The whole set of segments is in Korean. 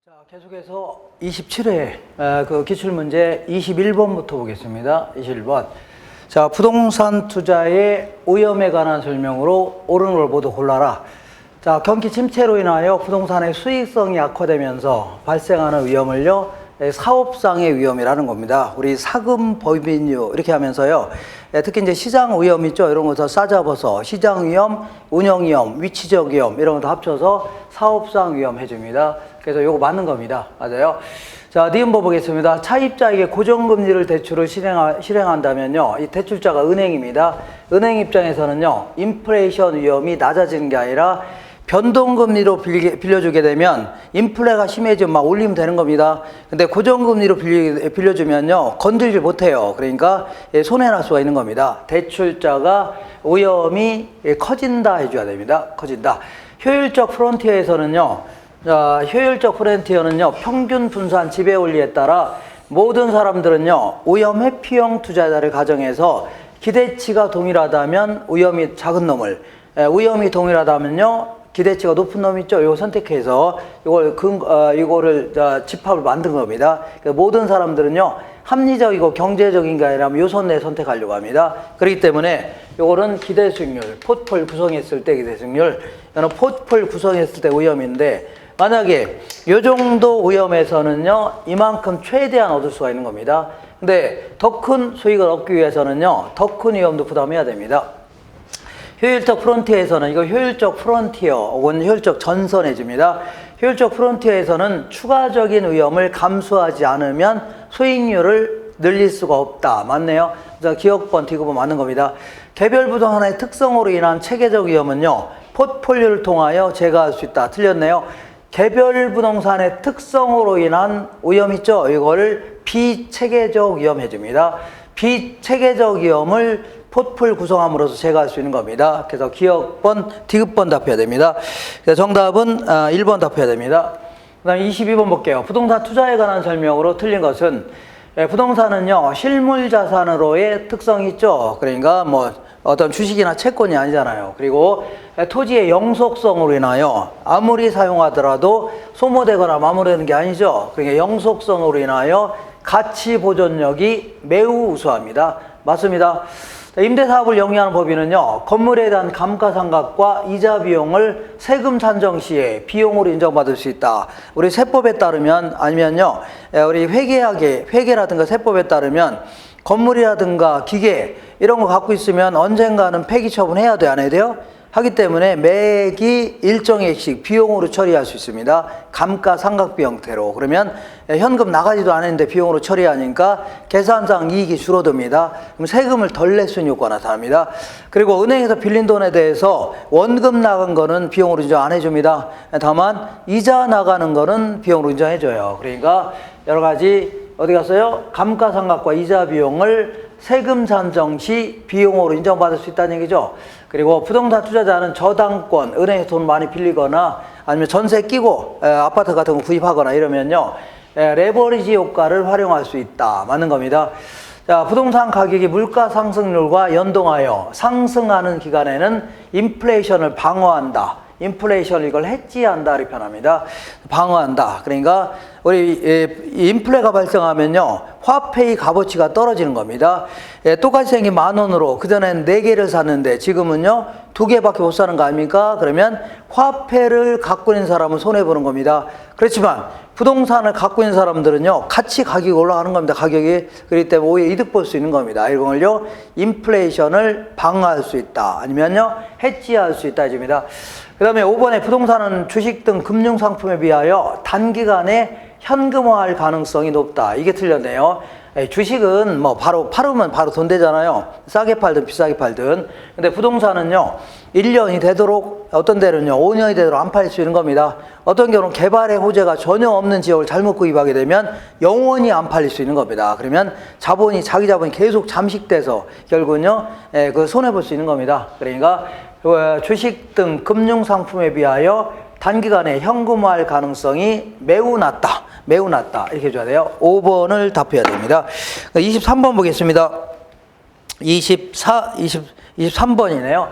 자, 계속해서 27회 그 기출문제 21번부터 보겠습니다. 21번. 자, 부동산 투자의 오염에 관한 설명으로 옳은 걸 모두 골라라. 자, 경기 침체로 인하여 부동산의 수익성이 악화되면서 발생하는 위험을요, 사업상의 위험이라는 겁니다. 우리 사금, 법인유 이렇게 하면서요, 특히 이제 시장 위험 있죠. 이런 거 더 싸잡아서 시장 위험, 운영 위험, 위치적 위험 이런 거 다 합쳐서 사업상 위험 해줍니다. 그래서 요거 맞는 겁니다. 맞아요. 자, 니은법 보겠습니다. 차입자에게 고정금리를 대출을 실행한다면요, 이 대출자가 은행입니다. 은행 입장에서는요, 인플레이션 위험이 낮아지는 게 아니라 변동금리로 빌려주게 되면 인플레가 심해지면 막 올리면 되는 겁니다. 근데 고정금리로 빌려주면요, 건들지 못해요. 그러니까 손해날 수가 있는 겁니다. 대출자가 오염이 커진다 해줘야 됩니다. 커진다. 효율적 프론티어에서는요, 자, 효율적 프론티어는요, 평균 분산 지배 원리에 따라 모든 사람들은요, 오염 회피형 투자자를 가정해서 기대치가 동일하다면 오염이 작은 놈을, 오염이 동일하다면요, 기대치가 높은 놈 있죠? 이거 선택해서 이거를 집합을 만든 겁니다. 그러니까 모든 사람들은요, 합리적이고 경제적인 게 아니라 요선 내 선택하려고 합니다. 그렇기 때문에 이거는 기대 수익률, 포트폴 구성했을 때 기대 수익률, 이거는 포트폴 구성했을 때 오염인데, 만약에 이 정도 오염에서는요, 이만큼 최대한 얻을 수가 있는 겁니다. 근데 더 큰 수익을 얻기 위해서는요, 더 큰 위험도 부담해야 됩니다. 효율적 프론티어에서는 이거 효율적 프론티어 혹은 효율적 전선 해줍니다. 효율적 프론티어에서는 추가적인 위험을 감수하지 않으면 수익률을 늘릴 수가 없다. 맞네요. 그래서 기억번, 디귿번 맞는 겁니다. 개별 부동산의 특성으로 인한 체계적 위험은요, 포트폴리오를 통하여 제거할 수 있다. 틀렸네요. 개별 부동산의 특성으로 인한 오염 있죠? 이거를 비체계적 위험 해줍니다. 비체계적 위험을 포트폴 구성함으로써 제거할 수 있는 겁니다. 그래서 기억번, 디귿번 답해야 됩니다. 그래서 정답은 1번 답해야 됩니다. 그 다음에 22번 볼게요. 부동산 투자에 관한 설명으로 틀린 것은, 부동산은요, 실물 자산으로의 특성이 있죠. 그러니까 뭐 어떤 주식이나 채권이 아니잖아요. 그리고 토지의 영속성으로 인하여 아무리 사용하더라도 소모되거나 마모되는 게 아니죠. 그러니까 영속성으로 인하여 가치 보존력이 매우 우수합니다. 맞습니다. 임대사업을 영위하는 법인은요, 건물에 대한 감가상각과 이자 비용을 세금 산정 시에 비용으로 인정받을 수 있다. 우리 세법에 따르면, 아니면요, 우리 회계라든가 세법에 따르면 건물이라든가 기계 이런 거 갖고 있으면 언젠가는 폐기 처분해야 돼, 안 해야 돼요? 하기 때문에 매기 일정액씩 비용으로 처리할 수 있습니다. 감가상각비 형태로. 그러면 현금 나가지도 않았는데 비용으로 처리하니까 계산상 이익이 줄어듭니다. 그럼 세금을 덜 낼 수 있는 효과가 나타납니다. 그리고 은행에서 빌린 돈에 대해서 원금 나간 거는 비용으로 인정 안 해줍니다. 다만 이자 나가는 거는 비용으로 인정해줘요. 그러니까 여러 가지 어디 갔어요? 감가상각과 이자 비용을 세금 산정 시 비용으로 인정받을 수 있다는 얘기죠. 그리고 부동산 투자자는 저당권, 은행에서 돈 많이 빌리거나 아니면 전세 끼고 아파트 같은 거 구입하거나 이러면요, 레버리지 효과를 활용할 수 있다. 맞는 겁니다. 자, 부동산 가격이 물가 상승률과 연동하여 상승하는 기간에는 인플레이션을 방어한다. 인플레이션 이걸 해지한다 이렇게 표현합니다. 방어한다. 그러니까 우리 인플레가 발생하면요, 화폐의 값어치가 떨어지는 겁니다. 똑같이 생긴 10,000원으로 그전엔 4개를 샀는데 지금은요 2개밖에 못 사는 거 아닙니까? 그러면 화폐를 갖고 있는 사람은 손해보는 겁니다. 그렇지만 부동산을 갖고 있는 사람들은요, 같이 가격이 올라가는 겁니다. 가격이. 그렇기 때문에 오히려 이득 볼 수 있는 겁니다. 이걸요, 인플레이션을 방어할 수 있다. 아니면요, 해지할 수 있다 해줍니다. 그 다음에 5번에 부동산은 주식 등 금융상품에 비하여 단기간에 현금화할 가능성이 높다. 이게 틀렸네요. 주식은 뭐 바로 팔으면 바로 돈 되잖아요. 싸게 팔든 비싸게 팔든. 근데 부동산은요, 1년이 되도록, 어떤 데는요 5년이 되도록 안 팔릴 수 있는 겁니다. 어떤 경우는 개발의 호재가 전혀 없는 지역을 잘못 구입하게 되면 영원히 안 팔릴 수 있는 겁니다. 그러면 자기 자본이 계속 잠식돼서 결국은요, 그 손해볼 수 있는 겁니다. 그러니까 주식 등 금융상품에 비하여 단기간에 현금화할 가능성이 매우 낮다. 매우 낮다. 이렇게 해줘야 돼요. 5번을 답해야 됩니다. 23번 보겠습니다. 23번이네요.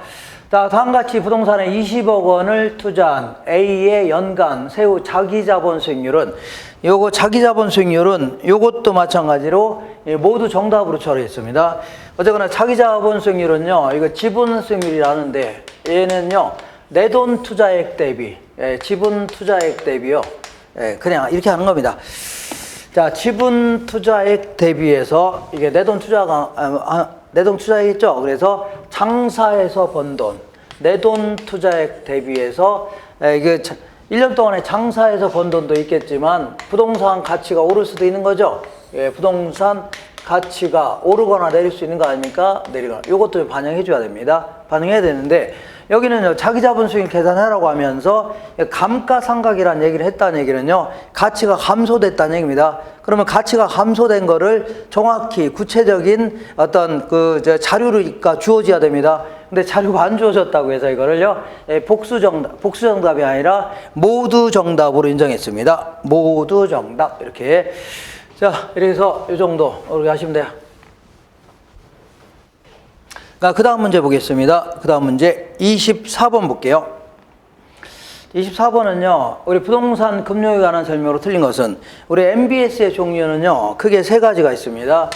자, 다음같이 부동산에 20억 원을 투자한 A의 연간 세후 자기자본 수익률은, 요거 자기자본 수익률은 요것도 마찬가지로 모두 정답으로 처리했습니다. 어쨌거나 자기자본 수익률은요, 이거 지분 수익률이라는데 얘는요, 내돈 투자액 대비, 지분 투자액 대비요. 그냥 이렇게 하는 겁니다. 자, 지분 투자액 대비해서 이게 내돈 투자액 있죠? 그래서 장사해서 번 돈, 내돈 투자액 대비해서 이게 1년 동안에 장사해서 번 돈도 있겠지만 부동산 가치가 오를 수도 있는 거죠. 부동산 가치가 오르거나 내릴 수 있는 거 아닙니까? 내리거나. 이것도 반영해 줘야 됩니다. 반영해야 되는데 여기는 자기자본 수익 계산하라고 하면서 감가상각이라는 얘기를 했다는 얘기는요, 가치가 감소됐다는 얘기입니다. 그러면 가치가 감소된 거를 정확히 구체적인 어떤 자료가 주어져야 됩니다. 근데 자료가 안 주어졌다고 해서 이거를요, 복수 정답이 아니라 모두 정답으로 인정했습니다. 모두 정답. 이렇게. 자, 이렇게 해서 이 정도 이렇게 하시면 돼요. 그 다음 문제 보겠습니다. 그 다음 문제 24번 볼게요. 24번은요, 우리 부동산 금융에 관한 설명으로 틀린 것은, 우리 MBS의 종류는요, 크게 세 가지가 있습니다.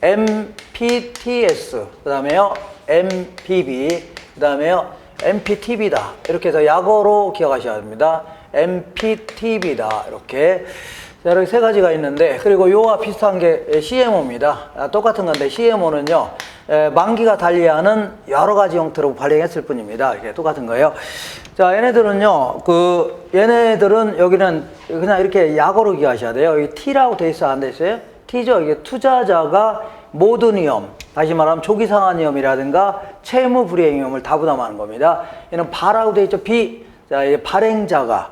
MPTS, 그 다음에요, MPB, 그 다음에요, MPTB다. 이렇게 해서 약어로 기억하셔야 됩니다. MPTB다. 이렇게. 자, 이렇게 세 가지가 있는데, 그리고 요와 비슷한 게 CMO입니다. 똑같은 건데, CMO는요, 만기가 달리하는 여러 가지 형태로 발행했을 뿐입니다. 이렇게 똑같은 거예요. 자, 얘네들은요, 얘네들은 여기는 그냥 이렇게 약어로 기억하셔야 돼요. 여기 T라고 돼 있어, 안 돼 있어요? T죠. 이게 투자자가 모든 위험, 다시 말하면 조기상환 위험이라든가 채무 불이행 위험을 다 부담하는 겁니다. 얘는 바라고 돼 있죠. B. 자, 이게 발행자가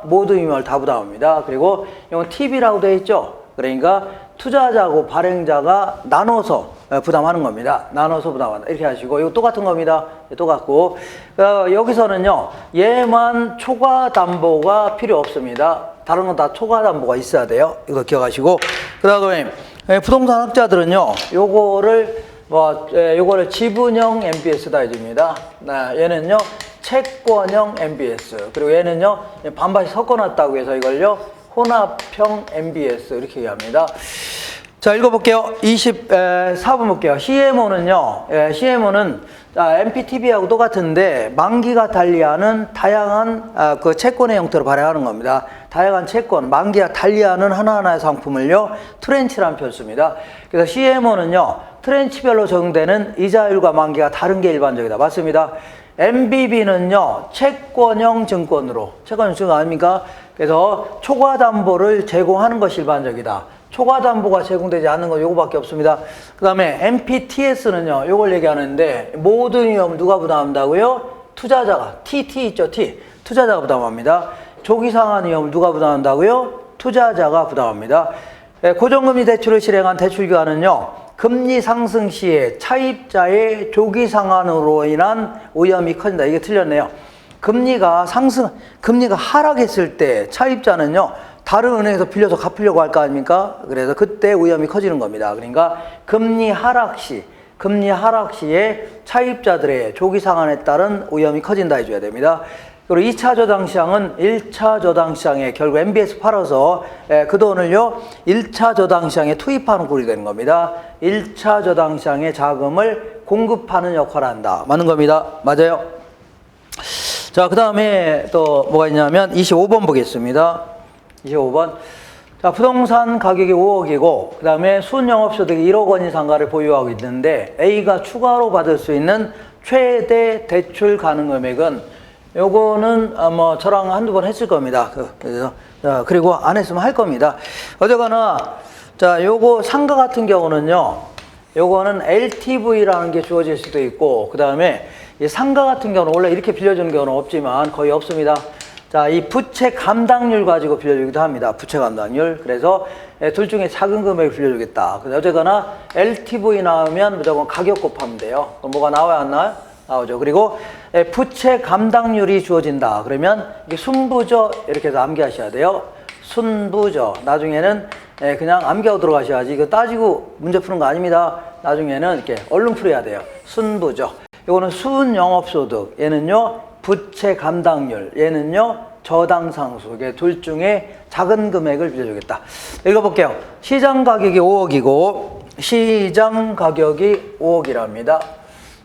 모든 위험을 다 부담합니다. 그리고 이건 TB라고 되어 있죠. 그러니까 투자자하고 발행자가 나눠서 부담하는 겁니다. 나눠서 부담한다. 이렇게 하시고, 이거 똑같은 겁니다. 똑같고, 여기서는요, 얘만 초과 담보가 필요 없습니다. 다른 건 다 초과 담보가 있어야 돼요. 이거 기억하시고, 그 다음에 부동산 학자들은요, 요거를 지분형 MBS다 해줍니다. 얘는요, 채권형 MBS. 그리고 얘는요, 반반씩 섞어놨다고 해서 이걸요, 혼합형 MBS. 이렇게 얘기합니다. 자, 읽어볼게요. 24번 볼게요. CMO는요, CMO는 MPTB하고 똑같은데, 만기가 달리하는 다양한 채권의 형태로 발행하는 겁니다. 다양한 채권, 만기가 달리하는 하나하나의 상품을요, 트렌치라는 표현을 씁니다. 그래서 CMO는요, 트렌치별로 적용되는 이자율과 만기가 다른 게 일반적이다. 맞습니다. MBB는요, 채권형 증권으로, 채권형 증권 아닙니까? 그래서 초과담보를 제공하는 것이 일반적이다. 초과담보가 제공되지 않는 건 요거밖에 없습니다. 그 다음에 MPTS는요, 요걸 얘기하는데, 모든 위험 누가 부담한다고요? 투자자가. TT 있죠, T. 투자자가 부담합니다. 조기상환 위험을 누가 부담한다고요? 투자자가 부담합니다. 고정금리 대출을 실행한 대출기관은요, 금리 상승 시에 차입자의 조기 상환으로 인한 위험이 커진다. 이게 틀렸네요. 금리가 하락했을 때 차입자는요, 다른 은행에서 빌려서 갚으려고 할 거 아닙니까? 그래서 그때 위험이 커지는 겁니다. 그러니까 금리 하락 시에 차입자들의 조기 상환에 따른 위험이 커진다 해줘야 됩니다. 그리고 2차 저당 시장은 1차 저당 시장에 결국 MBS 팔아서 그 돈을요, 1차 저당 시장에 투입하는 꼴이 되는 겁니다. 1차 저당 시장에 자금을 공급하는 역할을 한다. 맞는 겁니다. 맞아요. 자, 그 다음에 또 뭐가 있냐면 25번 보겠습니다. 25번. 자, 부동산 가격이 5억이고, 그 다음에 순영업소득이 1억 원 이상가를 보유하고 있는데, A가 추가로 받을 수 있는 최대 대출 가능 금액은, 요거는 저랑 한두 번 했을 겁니다. 그래서 그리고 안 했으면 할 겁니다. 어쨌거나 자, 요거 상가 같은 경우는요, 요거는 LTV라는 게 주어질 수도 있고, 그 다음에 이 상가 같은 경우는 원래 이렇게 빌려주는 경우는 없지만 거의 없습니다. 자, 이 부채 감당률 가지고 빌려주기도 합니다. 부채 감당률. 그래서 둘 중에 작은 금액을 빌려주겠다. 어쨌거나 LTV 나오면 무조건 가격 곱하면 돼요. 그럼 뭐가 나와야 안 나와요? 나오죠. 그리고 부채 감당률이 주어진다. 그러면 이게 순부저 이렇게 해서 암기하셔야 돼요. 순부저. 나중에는 그냥 암기하고 들어가셔야지. 이거 따지고 문제 푸는 거 아닙니다. 나중에는 이렇게 얼른 풀어야 돼요. 순부저. 요거는 순영업소득, 얘는요 부채 감당률, 얘는요 저당상수. 이게 둘 중에 작은 금액을 빌려주겠다. 읽어볼게요. 시장 가격이 5억이고 시장 가격이 5억이랍니다.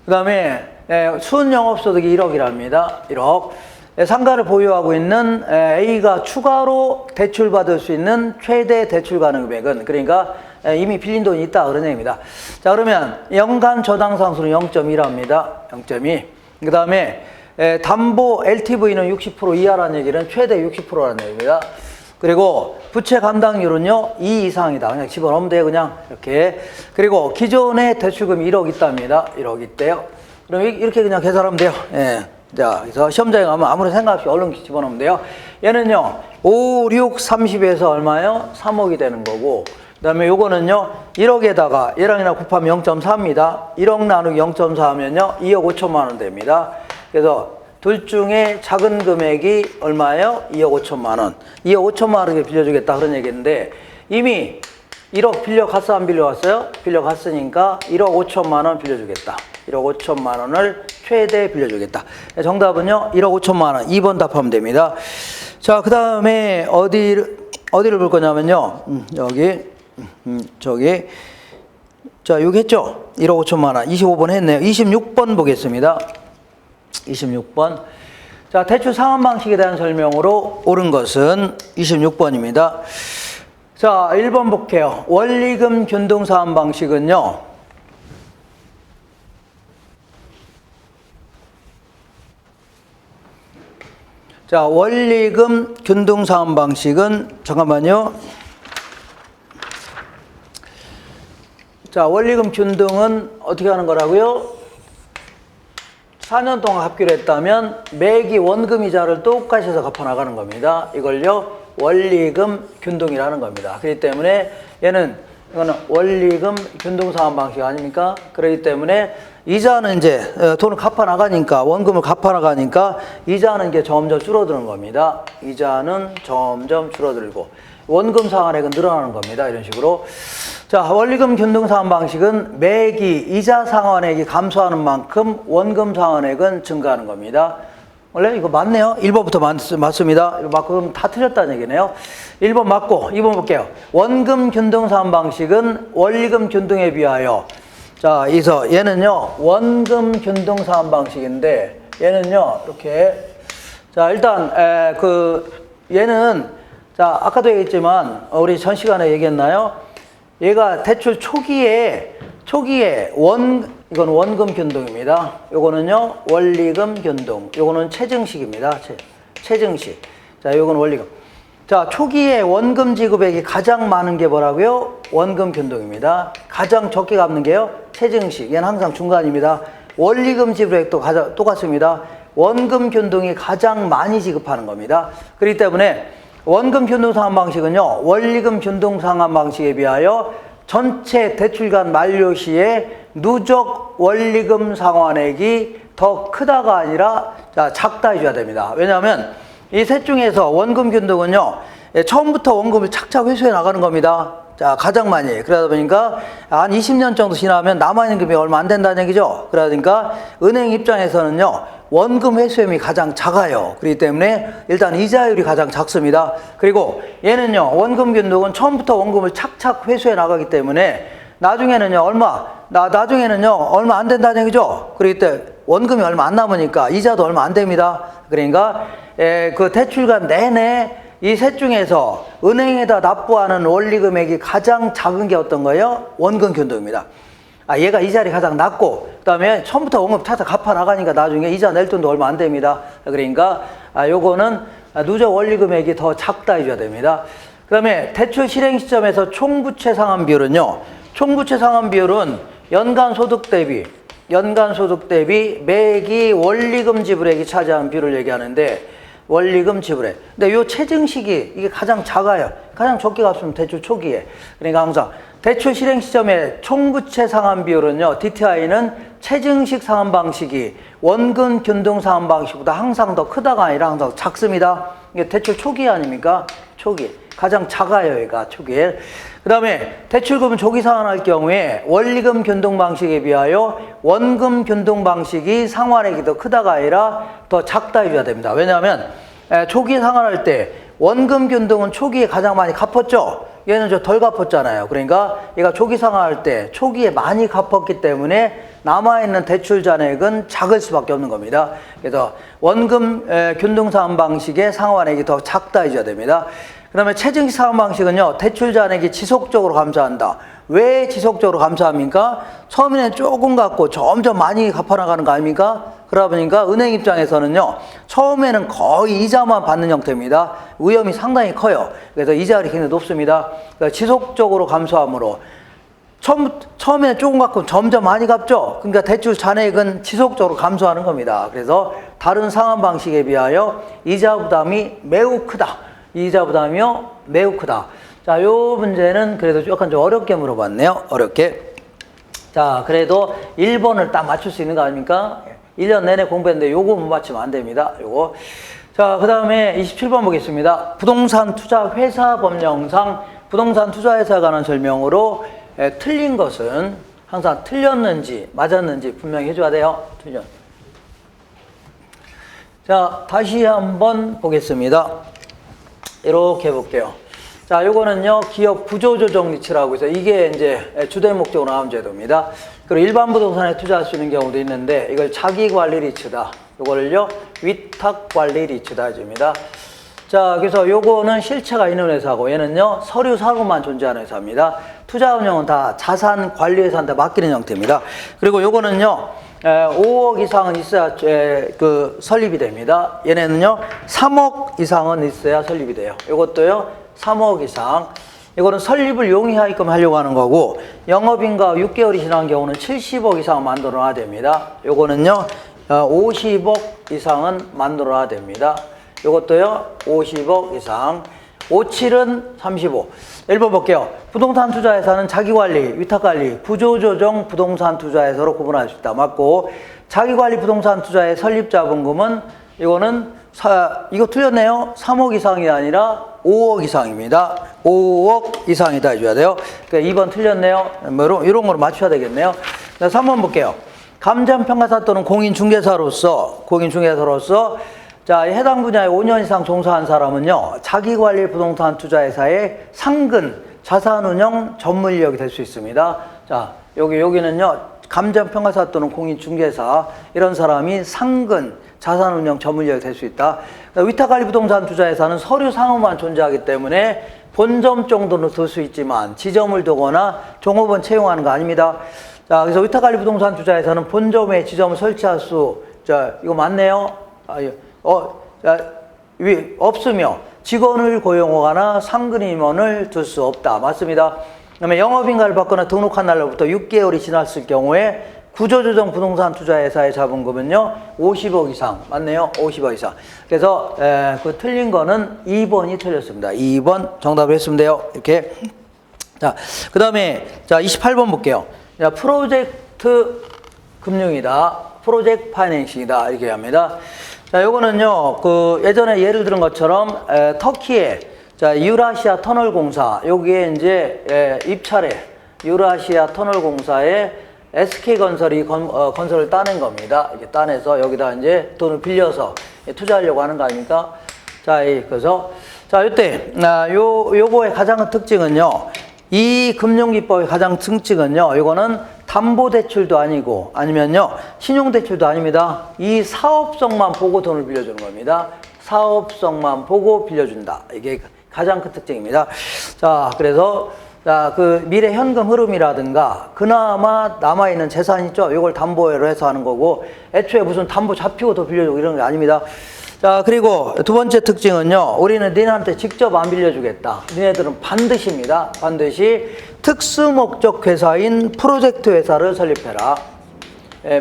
그 다음에 순영업소득이 1억이랍니다. 1억. 상가를 보유하고 있는 A가 추가로 대출받을 수 있는 최대 대출 가능 금액은, 그러니까 이미 빌린 돈이 있다 그런 얘기입니다. 자, 그러면 연간 저당상수는 0.2랍니다. 0.2. 그 다음에 담보 LTV는 60% 이하라는 얘기는 최대 60%라는 얘기입니다. 그리고 부채 감당률은요 2 이상이다. 그냥 집어넣으면 돼요. 그냥 이렇게. 그리고 기존의 대출금이 1억 있답니다. 1억 있대요. 그럼 이렇게 그냥 계산하면 돼요. 예. 자, 그래서 시험장에 가면 아무런 생각 없이 얼른 집어넣으면 돼요. 얘는요 5, 6, 30에서 얼마요? 3억이 되는 거고, 그 다음에 요거는요 1억에다가 얘랑이랑 곱하면 0.4입니다. 1억 나누기 0.4 하면요 2억 5천만 원 됩니다. 그래서 둘 중에 작은 금액이 얼마예요? 2억 5천만 원. 2억 5천만 원을 빌려주겠다 그런 얘기인데, 이미 1억 빌려갔어 안 빌려갔어요? 빌려갔으니까 1억 5천만 원 빌려주겠다. 1억 5천만 원을 최대 빌려주겠다. 정답은요 1억 5천만 원. 2번 답하면 됩니다. 자, 그 다음에 어디를 볼 거냐면요 저기 자, 여기 했죠? 1억 5천만 원. 25번 했네요. 26번 보겠습니다. 26번. 자, 대출 상환 방식에 대한 설명으로 옳은 것은 26번입니다. 자, 1번 볼게요. 원리금 균등 상환 방식은요. 자, 원리금 균등 상환 방식은 잠깐만요. 자, 원리금 균등은 어떻게 하는 거라고요? 4년 동안 갚기로 했다면 매기 원금 이자를 똑같이 해서 갚아나가는 겁니다. 이걸요 원리금 균등이라는 겁니다. 그렇기 때문에 이거는 원리금 균등 상환 방식 아닙니까? 그렇기 때문에 이자는 이제 돈을 갚아나가니까, 원금을 갚아나가니까 이자는 이게 점점 줄어드는 겁니다. 이자는 점점 줄어들고 원금 상환액은 늘어나는 겁니다. 이런 식으로. 자, 원리금 균등 상환 방식은 매기 이자 상환액이 감소하는 만큼 원금 상환액은 증가하는 겁니다. 원래 이거 맞네요. 1번부터 맞습니다. 이거 맞고 그럼 다 틀렸다는 얘기네요. 1번 맞고 2번 볼게요. 원금 균등 상환 방식은 원리금 균등에 비하여, 자, 그래서 얘는요 원금 균등 상환 방식인데 얘는요 이렇게, 자, 일단 얘는, 자, 아까도 얘기했지만 우리 전 시간에 얘기했나요? 얘가 대출 초기에 이건 원금 균등입니다. 요거는요 원리금 균등. 요거는 체증식입니다. 체증식. 자, 요건 원리금. 자, 초기에 원금 지급액이 가장 많은 게 뭐라고요? 원금 균등입니다. 가장 적게 갚는 게요 체증식. 얘는 항상 중간입니다. 원리금 지급액도 똑같습니다. 원금 균등이 가장 많이 지급하는 겁니다. 그렇기 때문에 원금 균등 상환 방식은요 원리금 균등 상환 방식에 비하여 전체 대출간 만료 시에 누적 원리금 상환액이 더 크다가 아니라 작다 해줘야 됩니다. 왜냐하면 이 셋 중에서 원금 균등은요 처음부터 원금을 착착 회수해 나가는 겁니다. 자, 가장 많이. 그러다 보니까 한 20년 정도 지나면 남아있는 금액이 얼마 안 된다는 얘기죠. 그러니까 은행 입장에서는요 원금 회수액이 가장 작아요. 그렇기 때문에 일단 이자율이 가장 작습니다. 그리고 얘는요 원금 균등은 처음부터 원금을 착착 회수해 나가기 때문에 나중에는요 얼마 안 된다는 얘기죠. 그렇기 때문에 원금이 얼마 안 남으니까 이자도 얼마 안 됩니다. 그러니까 그 대출간 내내 이 셋 중에서 은행에다 납부하는 원리금액이 가장 작은 게 어떤 거예요? 원금 균등입니다. 얘가 이자율이 가장 낮고, 그 다음에 처음부터 원금 차차 갚아 나가니까 나중에 이자 낼 돈도 얼마 안 됩니다. 그러니까 요거는 누적 원리금액이 더 작다 해줘야 됩니다. 그 다음에 대출 실행 시점에서 총부채 상환 비율은요, 총부채 상환 비율은 연간 소득 대비 매기 원리금 지불액이 차지하는 비율을 얘기하는데, 원리금 지불액. 근데 요 체증식이 이게 가장 작아요. 가장 적게 갚으면 대출 초기에. 그러니까 항상 대출 실행 시점에 총부채 상환 비율은요, DTI는 체증식 상환 방식이 원금 균등 상환 방식보다 항상 더 크다가 아니라 항상 작습니다. 이게 대출 초기 아닙니까? 초기. 가장 작아요, 얘가 초기에. 그 다음에 대출금은 조기 상환할 경우에 원리금 변동 방식에 비하여 원금 변동 방식이 상환액이 더 크다가 아니라 더 작다 해줘야 됩니다. 왜냐하면 초기 상환할 때 원금 변동은 초기에 가장 많이 갚았죠. 얘는 덜 갚았잖아요. 그러니까 얘가 초기 상환할 때 초기에 많이 갚았기 때문에 남아있는 대출 잔액은 작을 수밖에 없는 겁니다. 그래서 원금 변동 상환 방식의 상환액이 더 작다 해줘야 됩니다. 그 다음에 체증식 상환 방식은요, 대출 잔액이 지속적으로 감소한다. 왜 지속적으로 감소합니까? 처음에는 조금 갚고 점점 많이 갚아나가는 거 아닙니까? 그러다 보니까 은행 입장에서는요, 처음에는 거의 이자만 받는 형태입니다. 위험이 상당히 커요. 그래서 이자율이 굉장히 높습니다. 그러니까 지속적으로 감소하므로 처음에는 조금 갚고 점점 많이 갚죠. 그러니까 대출 잔액은 지속적으로 감소하는 겁니다. 그래서 다른 상환 방식에 비하여 이자 부담이 매우 크다. 이자 부담이요 매우 크다. 자, 요 문제는 그래도 약간 좀 어렵게 물어봤네요. 어렵게. 자, 그래도 1번을 딱 맞출 수 있는 거 아닙니까? 1년 내내 공부했는데 요거 못 맞추면 안 됩니다. 요거. 자, 그 다음에 27번 보겠습니다. 부동산 투자 회사 법령상 부동산 투자 회사에 관한 설명으로 틀린 것은 항상 틀렸는지 맞았는지 분명히 해줘야 돼요. 자, 다시 한번 보겠습니다. 이렇게 볼게요. 자, 요거는요, 기업 구조조정 리츠라고 해서 이게 이제 주된 목적으로 나온 제도입니다. 그리고 일반 부동산에 투자할 수 있는 경우도 있는데 이걸 자기관리 리츠다. 요거를요, 위탁관리 리츠다 해줍니다. 자, 그래서 요거는 실체가 있는 회사고 얘는요, 서류 사고만 존재하는 회사입니다. 투자 운영은 다 자산 관리 회사한테 맡기는 형태입니다. 그리고 요거는요, 5억 이상은 있어야 설립이 됩니다. 얘네는요 3억 이상은 있어야 설립이 돼요. 이것도요 3억 이상. 이거는 설립을 용이하게끔 하려고 하는 거고, 영업인가 6개월이 지난 경우는 70억 이상 만들어 놔야 됩니다. 요거는요 50억 이상은 만들어 놔야 됩니다. 이것도요 50억 이상. 57은 35. 1번 볼게요. 부동산 투자회사는 자기관리, 위탁관리, 구조조정 부동산 투자회사로 구분할 수 있다. 맞고, 자기관리 부동산 투자의 설립자본금은 이거는 이거 틀렸네요. 3억 이상이 아니라 5억 이상입니다. 5억 이상이다 해줘야 돼요. 그러니까 2번 틀렸네요. 뭐 이런 거로 맞춰야 되겠네요. 3번 볼게요. 감정평가사 또는 공인중개사로서 자, 해당 분야에 5년 이상 종사한 사람은요, 자기관리 부동산 투자회사의 상근 자산운용 전문인력이 될 수 있습니다. 자, 여기는요, 감정평가사 또는 공인중개사, 이런 사람이 상근 자산운용 전문인력이 될 수 있다. 위탁관리 부동산 투자회사는 서류 상호만 존재하기 때문에 본점 정도는 둘 수 있지만 지점을 두거나 종업원 채용하는 거 아닙니다. 자, 그래서 위탁관리 부동산 투자회사는 본점에 지점을 설치할 자, 이거 맞네요. 없으며 직원을 고용하거나 상근 임원을 둘 수 없다. 맞습니다. 그다음에 영업인가를 받거나 등록한 날로부터 6개월이 지났을 경우에 구조조정 부동산 투자회사의 자본금은요 50억 이상. 맞네요. 50억 이상. 그래서 그 틀린 거는 2번이 틀렸습니다. 2번 정답을 했으면 돼요. 이렇게. 자, 그 다음에 자 28번 볼게요. 자, 프로젝트 금융이다. 프로젝트 파이낸싱이다. 이렇게 합니다. 자, 요거는요, 예전에 예를 들은 것처럼, 터키의, 자, 유라시아 터널 공사, 여기에 이제, 입찰에, 유라시아 터널 공사에 SK건설이 건설을 따낸 겁니다. 이렇게 따내서 여기다 이제 돈을 빌려서 투자하려고 하는 거 아닙니까? 자, 그래서, 자, 요거의 가장 큰 특징은요, 이 금융기법의 가장 특징은요, 이거는 담보대출도 아니고 아니면요 신용대출도 아닙니다. 이 사업성만 보고 돈을 빌려주는 겁니다. 사업성만 보고 빌려준다. 이게 가장 큰 특징입니다. 자, 그래서 그 미래 현금 흐름이라든가 그나마 남아있는 재산 있죠. 이걸 담보로 해서 하는 거고, 애초에 무슨 담보 잡히고 더 빌려주고 이런 게 아닙니다. 자, 그리고 두 번째 특징은요, 우리는 니네한테 직접 안 빌려주겠다. 니네들은 반드시입니다. 반드시 특수목적 회사인 프로젝트 회사를 설립해라.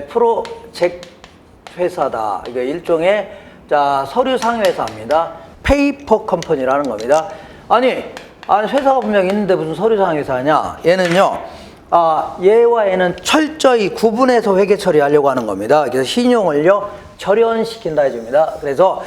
프로젝트 회사다. 이게 일종의 서류 상여 회사입니다. 페이퍼 컴퍼니라는 겁니다. 아니 회사가 분명히 있는데 무슨 서류 상여 회사냐? 얘는요, 얘와 얘는 철저히 구분해서 회계 처리하려고 하는 겁니다. 그래서 신용을요 절연시킨다 해줍니다. 그래서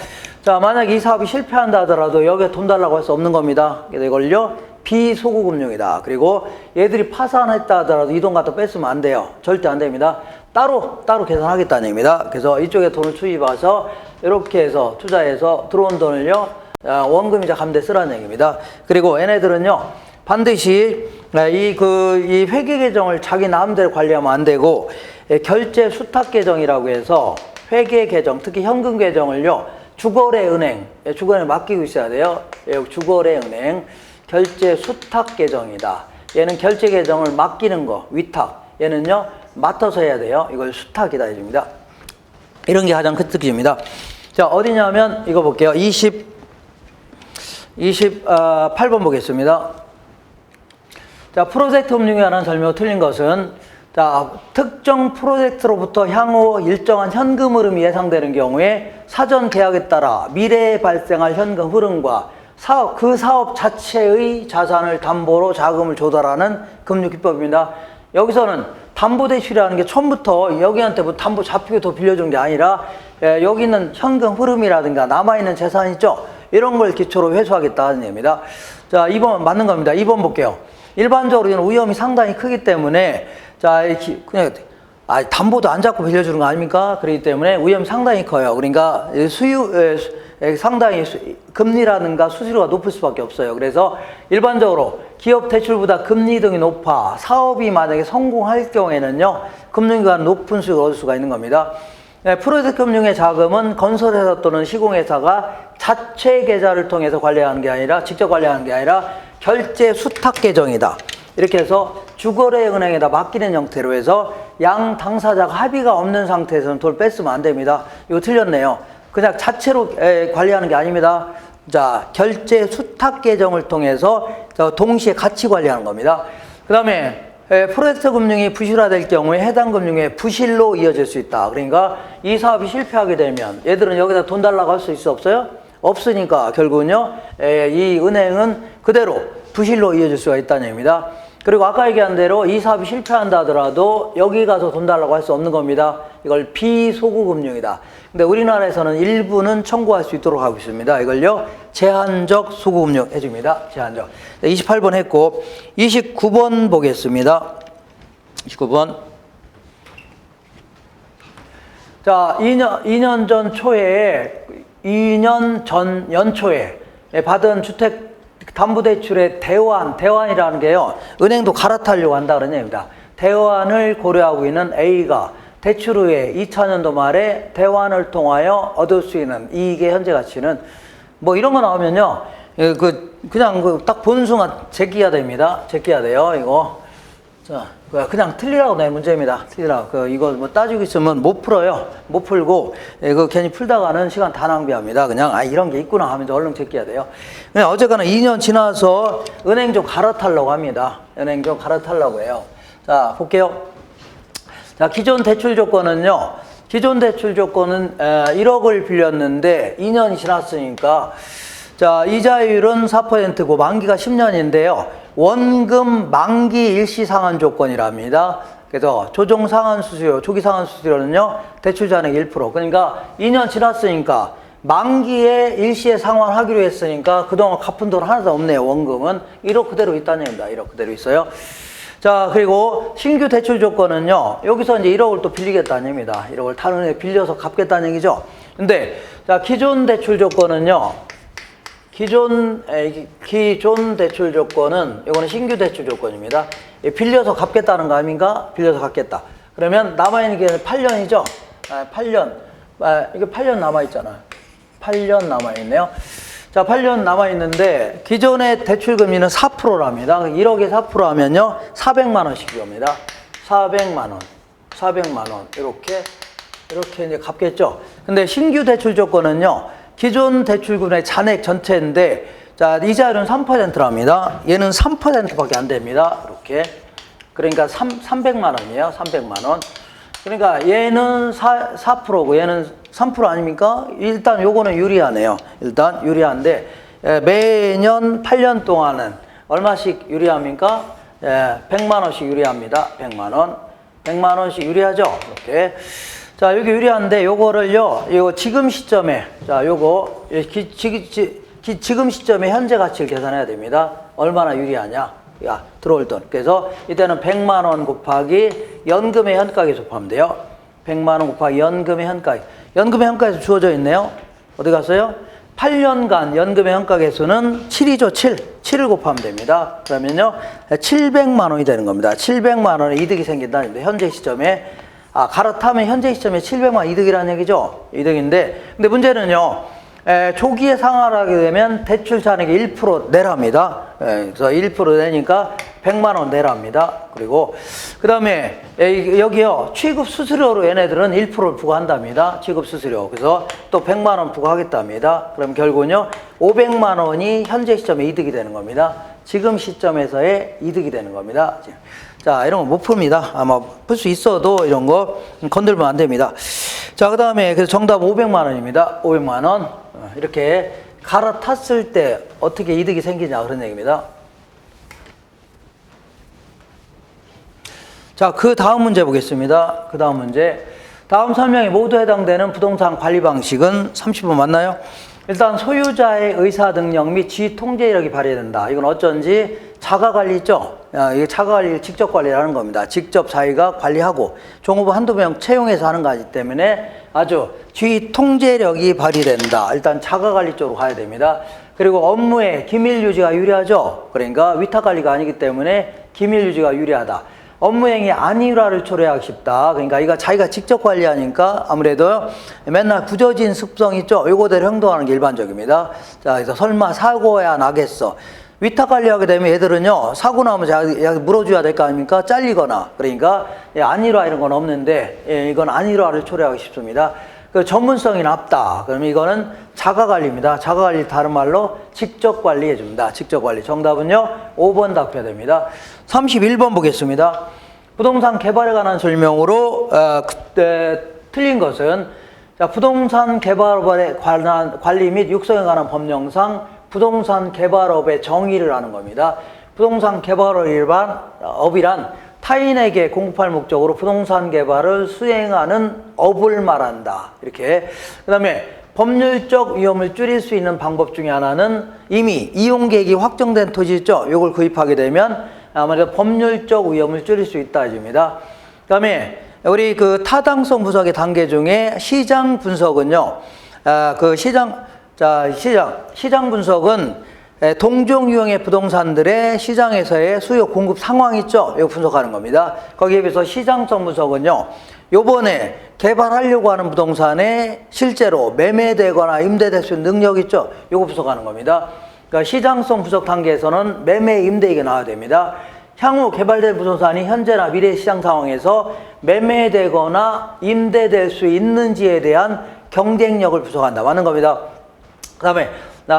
자, 만약에 이 사업이 실패한다 하더라도 여기에 돈 달라고 할 수 없는 겁니다. 그래서 이걸요, 비소구금융이다. 그리고 얘들이 파산했다 하더라도 이 돈 갖다 뺐으면 안 돼요. 절대 안 됩니다. 따로 계산하겠다는 얘기입니다. 그래서 이쪽에 돈을 투입해서 이렇게 해서 투자해서 들어온 돈을요, 원금이자 감대 쓰라는 얘기입니다. 그리고 얘네들은요, 반드시 이 회계 계정을 자기 마음대로 관리하면 안 되고, 결제 수탁 계정이라고 해서 회계 계정, 특히 현금 계정을요, 주거래은행, 주거래에 맡기고 있어야 돼요. 주거래은행, 결제 수탁 계정이다. 얘는 결제 계정을 맡기는 거, 위탁. 얘는요, 맡아서 해야 돼요. 이걸 수탁이다 해줍니다. 이런 게 가장 큰 특징입니다. 자, 어디냐면, 이거 볼게요. 28번 보겠습니다. 자, 프로젝트 금융에 관한 설명 틀린 것은, 자, 특정 프로젝트로부터 향후 일정한 현금 흐름이 예상되는 경우에 사전 계약에 따라 미래에 발생할 현금 흐름과 그 사업 자체의 자산을 담보로 자금을 조달하는 금융기법입니다. 여기서는 담보대출이라는 게 처음부터 여기한테 뭐 담보 잡히고 더 빌려준 게 아니라, 여기 있는 현금 흐름이라든가 남아있는 재산 있죠? 이런 걸 기초로 회수하겠다는 얘기입니다. 자, 2번 맞는 겁니다. 2번 볼게요. 일반적으로 이런 위험이 상당히 크기 때문에, 자, 그냥 담보도 안 잡고 빌려주는 거 아닙니까? 그렇기 때문에 위험이 상당히 커요. 그러니까 상당히 금리라든가 수수료가 높을 수밖에 없어요. 그래서 일반적으로 기업 대출보다 금리 등이 높아 사업이 만약에 성공할 경우에는요, 금융기관 높은 수익을 얻을 수가 있는 겁니다. 프로젝트 금융의 자금은 건설회사 또는 시공회사가 자체 계좌를 통해서 관리하는 게 아니라, 직접 관리하는 게 아니라 결제 수탁 계정이다. 이렇게 해서 주거래은행에다 맡기는 형태로 해서 양 당사자가 합의가 없는 상태에서는 돈을 뺐으면 안 됩니다. 이거 틀렸네요. 그냥 자체로 관리하는 게 아닙니다. 자, 결제 수탁 계정을 통해서 동시에 같이 관리하는 겁니다. 그 다음에 프로젝트 금융이 부실화될 경우에 해당 금융의 부실로 이어질 수 있다. 그러니까 이 사업이 실패하게 되면 얘들은 여기다 돈 달라고 할 수 있어 없어요? 없으니까 결국은요, 이 은행은 그대로 부실로 이어질 수가 있다는 얘기입니다. 그리고 아까 얘기한 대로 이 사업이 실패한다 하더라도 여기 가서 돈 달라고 할 수 없는 겁니다. 이걸 비소구금융이다. 근데 우리나라에서는 일부는 청구할 수 있도록 하고 있습니다. 이걸요, 제한적 소구금융 해줍니다. 제한적. 28번 했고, 29번 보겠습니다. 29번. 자, 2년 전 초에, 2년 전 연초에 받은 주택 담보대출의 대환이라는 게요, 은행도 갈아타려고 한다 그런 얘기입니다. 대환을 고려하고 있는 A가 대출 후에 2000년도 말에 대환을 통하여 얻을 수 있는 이익의 현재 가치는, 뭐 이런 거 나오면요, 그냥 딱 보는 순간 제끼야 됩니다. 제끼야 돼요, 이거. 자, 그냥 틀리라고 내 문제입니다. 틀리라고. 이거 뭐 따지고 있으면 못 풀어요. 못 풀고, 괜히 풀다가는 시간 다 낭비합니다. 그냥, 이런 게 있구나 하면서 얼른 제껴야 돼요. 그냥 어쨌거나 2년 지나서 은행 좀 갈아타려고 합니다. 은행 좀 갈아타려고 해요. 자, 볼게요. 자, 기존 대출 조건은요, 기존 대출 조건은 1억을 빌렸는데 2년이 지났으니까, 자, 이자율은 4%고 만기가 10년인데요. 원금 만기 일시 상환 조건이랍니다. 그래서 조정 상환 수수료, 조기 상환 수수료는요, 대출 잔액 1%. 그러니까 2년 지났으니까 만기에 일시에 상환하기로 했으니까 그동안 갚은 돈 하나도 없네요. 원금은 1억 그대로 있다는 얘기입니다. 1억 그대로 있어요. 자, 그리고 신규 대출 조건은요, 여기서 이제 1억을 또 빌리겠다는 얘기입니다. 1억을 다른 애 빌려서 갚겠다는 얘기죠. 근데, 자, 기존 대출 조건은요, 기존 대출 조건은, 이거는 신규 대출 조건입니다. 빌려서 갚겠다는 거 아닙니까? 빌려서 갚겠다. 그러면 남아있는 게 8년이죠? 8년. 이게 8년 남아있잖아요. 8년 남아있네요. 자, 8년 남아있는데, 기존의 대출 금리는 4%랍니다. 1억에 4% 하면요, 400만원씩 옵니다. 400만원. 400만원. 이렇게 이제 갚겠죠? 근데 신규 대출 조건은요, 기존 대출금의 잔액 전체인데, 자, 이자율은 3%랍니다. 얘는 3%밖에 안 됩니다. 이렇게. 그러니까 300만 원이에요. 300만 원. 그러니까 얘는 4%고 얘는 3% 아닙니까? 일단 요거는 유리하네요. 일단 유리한데, 매년 8년 동안은 얼마씩 유리합니까? 100만 원씩 유리합니다. 100만 원. 100만 원씩 유리하죠? 이렇게. 자, 여기 유리한데 요거를요, 이거 지금 시점에, 자, 요거, 지금 시점에 현재 가치를 계산해야 됩니다. 얼마나 유리하냐. 야, 들어올 돈. 그래서 이때는 100만 원 곱하기 연금의 현가액 곱하면 돼요. 100만 원 곱하기 연금의 현가액. 연금의 현가액 주어져 있네요. 어디 갔어요? 8년간 연금의 현가계수는 7이죠, 7. 7을 곱하면 됩니다. 그러면요, 700만 원이 되는 겁니다. 700만 원의 이득이 생긴다는 겁니다. 현재 시점에. 갈아타면 현재 시점에 700만 원 이득이라는 얘기죠. 이득인데, 근데 문제는요, 조기에 상환을 하게 되면 대출 잔액이 1% 내랍니다. 그래서 1% 내니까 100만 원 내랍니다. 그리고 그 다음에 여기요, 취급 수수료로 얘네들은 1%를 부과한답니다. 취급 수수료. 그래서 또 100만 원 부과하겠답니다. 그럼 결국은요, 500만 원이 현재 시점에 이득이 되는 겁니다. 지금 시점에서의 이득이 되는 겁니다. 자, 이런 거 못 풉니다. 아마 풀 수 있어도 이런 거 건들면 안 됩니다. 자, 그 다음에 그래서 정답 500만 원입니다. 500만 원. 이렇게 갈아탔을 때 어떻게 이득이 생기냐 그런 얘기입니다. 자, 그 다음 문제 보겠습니다. 그 다음 문제. 다음 설명에 모두 해당되는 부동산 관리 방식은 30번 맞나요? 일단 소유자의 의사 능력 및 지휘 통제 이력이 발휘된다. 이건 어쩐지 자가관리 있죠? 이게 자가관리를 직접 관리하는 겁니다. 직접 자기가 관리하고 종업원 한두 명 채용해서 하는 거기 때문에 아주 지휘 통제력이 발휘된다. 일단 자가관리 쪽으로 가야 됩니다. 그리고 업무의 기밀 유지가 유리하죠? 그러니까 위탁관리가 아니기 때문에 기밀 유지가 유리하다. 업무행위 안일화를 초래하고 싶다. 그러니까 이거 자기가 직접 관리하니까 아무래도 맨날 굳어진 습성 있죠? 요거대로 행동하는 게 일반적입니다. 자, 그래서 설마 사고야 나겠어. 위탁 관리하게 되면 얘들은요, 사고 나면 자기 물어줘야 될 거 아닙니까? 잘리거나. 그러니까 안일화 이런 건 없는데 이건 안일화를 초래하고 싶습니다. 그 전문성이 낮다. 그러면 이거는 자가관리입니다. 자가관리 다른 말로 직접 관리해 줍니다. 직접 관리. 정답은요, 5번 답해야 됩니다. 31번 보겠습니다. 부동산 개발에 관한 설명으로 틀린 것은, 자, 부동산 개발업에 관한 관리 및 육성에 관한 법령상 부동산 개발업의 정의를 하는 겁니다. 부동산 개발업이란 타인에게 공급할 목적으로 부동산 개발을 수행하는 업을 말한다. 이렇게. 그 다음에 법률적 위험을 줄일 수 있는 방법 중에 하나는 이미 이용계획이 확정된 토지 있죠? 이걸 구입하게 되면 아무래도 법률적 위험을 줄일 수 있다. 입니다. 그 다음에 우리 그 타당성 분석의 단계 중에 시장 분석은요, 시장 분석은 동종 유형의 부동산들의 시장에서의 수요 공급 상황 있죠? 이거 분석하는 겁니다. 거기에 비해서 시장성 분석은요, 요번에 개발하려고 하는 부동산에 실제로 매매되거나 임대될 수 있는 능력 있죠? 요거 분석하는 겁니다. 그러니까 시장성 분석 단계에서는 매매 임대익이 나와야 됩니다. 향후 개발될 부동산이 현재나 미래 시장 상황에서 매매되거나 임대될 수 있는지에 대한 경쟁력을 분석한다. 맞는 겁니다. 그 다음에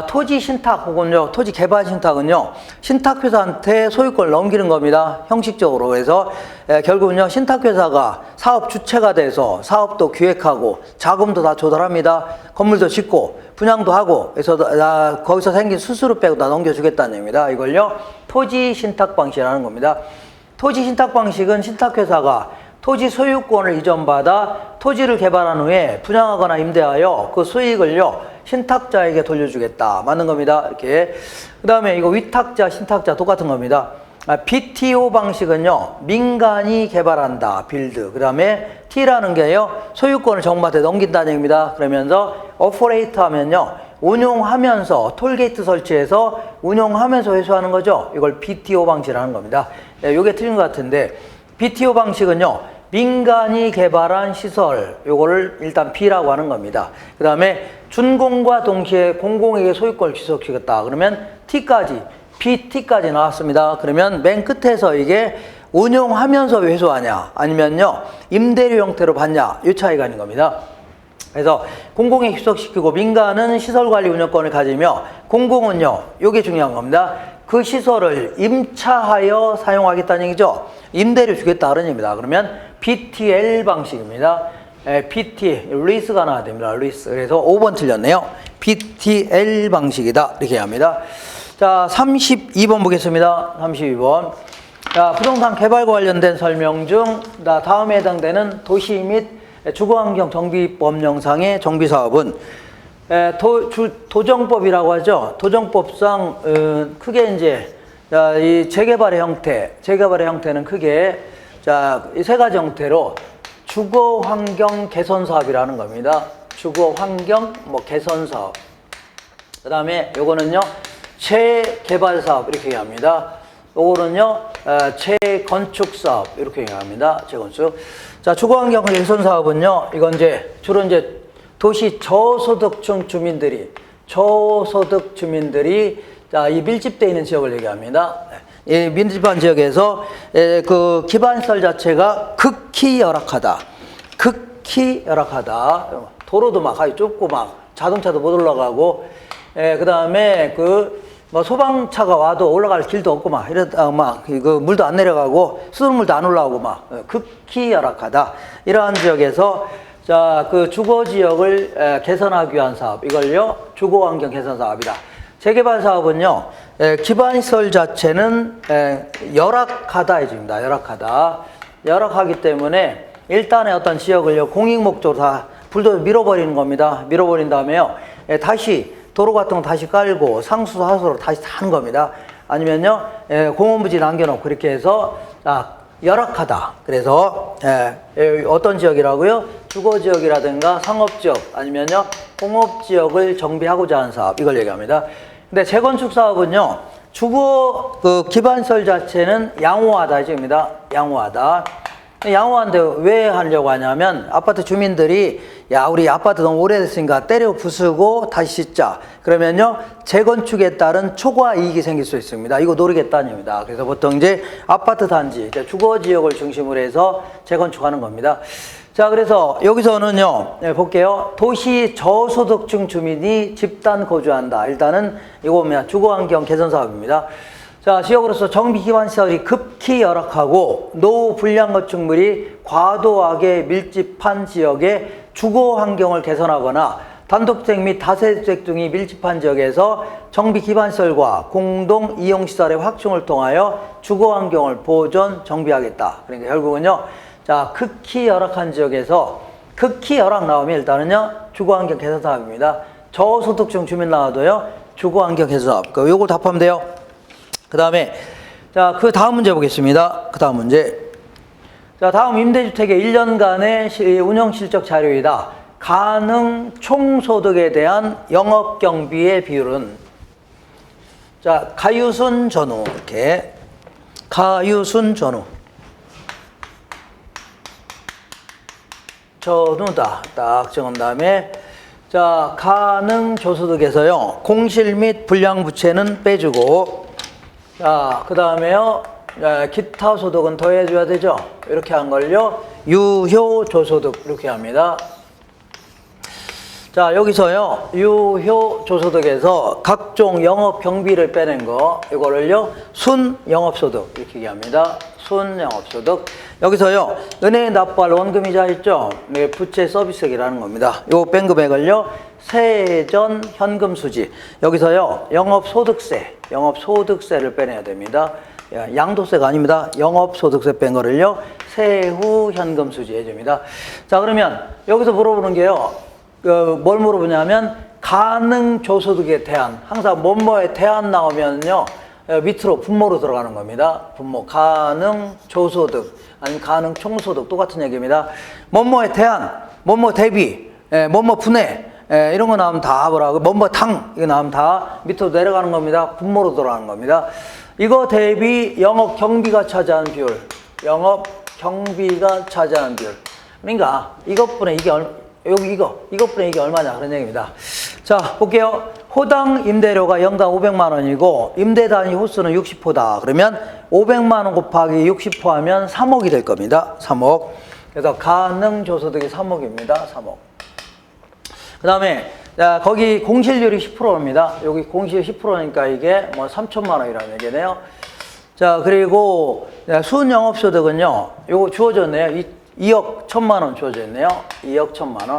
토지 신탁 혹은요, 토지 개발 신탁은요, 신탁회사한테 소유권을 넘기는 겁니다. 형식적으로. 그래서 결국은요, 신탁회사가 사업 주체가 돼서 사업도 기획하고 자금도 다 조달합니다. 건물도 짓고 분양도 하고, 그래서 거기서 생긴 수수료 빼고 다 넘겨주겠다는 얘기입니다. 이걸요, 토지 신탁 방식이라는 겁니다. 토지 신탁 방식은 신탁회사가 토지 소유권을 이전받아 토지를 개발한 후에 분양하거나 임대하여 그 수익을요, 신탁자에게 돌려주겠다. 맞는 겁니다. 이렇게. 그 다음에 이거 위탁자, 신탁자 똑같은 겁니다. BTO 방식은요, 민간이 개발한다. 빌드. 그 다음에 T라는 게요, 소유권을 정부한테 넘긴다는 얘기입니다. 그러면서 오퍼레이트 하면요, 운용하면서 톨게이트 설치해서 운용하면서 회수하는 거죠. 이걸 BTO 방식이라는 겁니다. 이게 틀린 것 같은데, BTO 방식은요, 민간이 개발한 시설, 요거를 일단 B라고 하는 겁니다. 그 다음에 준공과 동시에 공공에게 소유권을 지속시켰다. 그러면 T까지, BT까지 나왔습니다. 그러면 맨 끝에서 이게 운용하면서 회수하냐, 아니면요, 임대료 형태로 받냐, 이 차이가 있는 겁니다. 그래서 공공에 희석시키고 민간은 시설관리 운영권을 가지며 공공은요, 요게 중요한 겁니다. 그 시설을 임차하여 사용하겠다는 얘기죠. 임대료 주겠다 그런 얘기입니다. 그러면 BTL 방식입니다. BT, 리스가 나와야 됩니다. 리스. 그래서 5번 틀렸네요. BTL 방식이다. 이렇게 합니다. 자, 32번 보겠습니다. 32번. 자, 부동산 개발과 관련된 설명 중 다음에 해당되는 도시 및 주거환경 정비법령상의 정비사업은 도정법이라고 하죠. 도정법상 크게 이제 이 재개발의 형태는 크게 이 세 가지 형태로 주거환경 개선사업이라는 겁니다. 주거환경 개선사업. 그 다음에 요거는요 재개발사업 이렇게 얘기합니다. 요거는요 재건축사업 이렇게 얘기합니다. 재건축. 자, 주거환경 개선사업은요 이건 주로 도시 저소득층 주민들이 이 밀집되어 있는 지역을 얘기합니다. 이 밀집한 지역에서 그 기반시설 자체가 극히 열악하다. 도로도 막 아주 좁고 자동차도 못 올라가고, 그 다음에 소방차가 와도 올라갈 길도 없고 이러다 물도 안 내려가고 수돗물도 안 올라오고 극히 열악하다. 이러한 지역에서 그 주거 지역을 개선하기 위한 사업, 이걸요 주거환경 개선 사업이다. 재개발 사업은요 기반시설 자체는 열악하다 해줍니다. 열악하기 때문에 일단의 어떤 지역을요 공익목적으로 다 불도저 밀어버리는 겁니다. 밀어버린 다음에요 다시 도로 같은 거 다시 깔고 상수 하수로 다시 하는 겁니다. 아니면요 공원부지 남겨놓고 그렇게 해서 열악하다. 그래서 어떤 지역이라고요? 주거지역이라든가 상업지역 아니면요 공업지역을 정비하고자 하는 사업, 이걸 얘기합니다. 근데 재건축 사업은요 주거 기반시설 자체는 양호하다 이겁니다. 양호한데 왜 하려고 하냐면 아파트 주민들이 우리 아파트 너무 오래됐으니까 때려 부수고 다시 짓자. 그러면요 재건축에 따른 초과 이익이 생길 수 있습니다. 이거 노리겠다는 겁니다. 그래서 보통 아파트 단지, 주거 지역을 중심으로 해서 재건축하는 겁니다. 자, 그래서 여기서는요 볼게요. 도시 저소득층 주민이 집단 거주한다. 일단은 이거 주거환경 개선 사업입니다. 자, 지역으로서 정비기반시설이 급히 열악하고 노후 불량 건축물이 과도하게 밀집한 지역의 주거환경을 개선하거나 단독주택 및 다세대주택 등이 밀집한 지역에서 정비기반시설과 공동이용시설의 확충을 통하여 주거환경을 보존, 정비하겠다. 그러니까 결국은요 극히 열악한 지역에서 극히 열악 나오면 일단은요 주거환경 개선 사업입니다. 저소득층 주민 나와도요 주거환경 개선 사업. 요걸 답하면 돼요. 그 다음에 그 다음 문제 보겠습니다. 그 다음 문제. 다음 임대주택의 1년간의 운영 실적 자료이다. 가능 총소득에 대한 영업경비의 비율은 가유순 전후 이렇게 전후다 딱 적은 다음에 가능 조소득에서요 공실 및 불량부채는 빼주고 그 다음에요 기타 소득은 더해줘야 되죠. 이렇게 한 걸요 유효조소득 이렇게 합니다. 여기서요 유효조소득에서 각종 영업경비를 빼낸 거, 이거를요 순영업소득 이렇게 얘기합니다. 순영업소득. 여기서요 은행에 납부할 원금이자 있죠. 부채 서비스액이라는 겁니다. 요 뺀 금액을요 세전 현금수지. 여기서요 영업소득세를 빼내야 됩니다. 양도세가 아닙니다. 영업소득세 뺀 거를요 세후 현금수지 해줍니다. 자, 그러면 여기서 물어보는 게요 뭘 물어보냐면 가능 조소득에 대한, 항상 뭐뭐에 대한 나오면요 밑으로 분모로 들어가는 겁니다. 분모. 가능 조소득 아니면 가능 총소득 똑같은 얘기입니다. 뭐뭐에 대한, 뭐뭐 대비, 뭐뭐 분해 이런 거 나오면 다 뭐라고, 뭐뭐 당 이거 나오면 다 밑으로 내려가는 겁니다. 분모로 들어가는 겁니다. 이거 대비 영업 경비가 차지하는 비율, 영업 경비가 차지하는 비율. 그러니까 이것분의 이게 이것분의 이게 얼마냐 그런 얘기입니다. 자, 볼게요. 호당 임대료가 연간 500만 원이고 임대 단위 호수는 60호다. 그러면 500만 원 곱하기 60호 하면 3억이 될 겁니다. 3억. 그래서 가능 조소득이 3억입니다. 3억. 그 다음에 거기 공실률이 10%입니다. 여기 공실 10%니까 이게 3천만 원이라는 얘기네요. 자, 그리고 순영업소득은요. 요거 주어졌네요. 2억 1천만 원 주어져 있네요. 2억 1천만 원.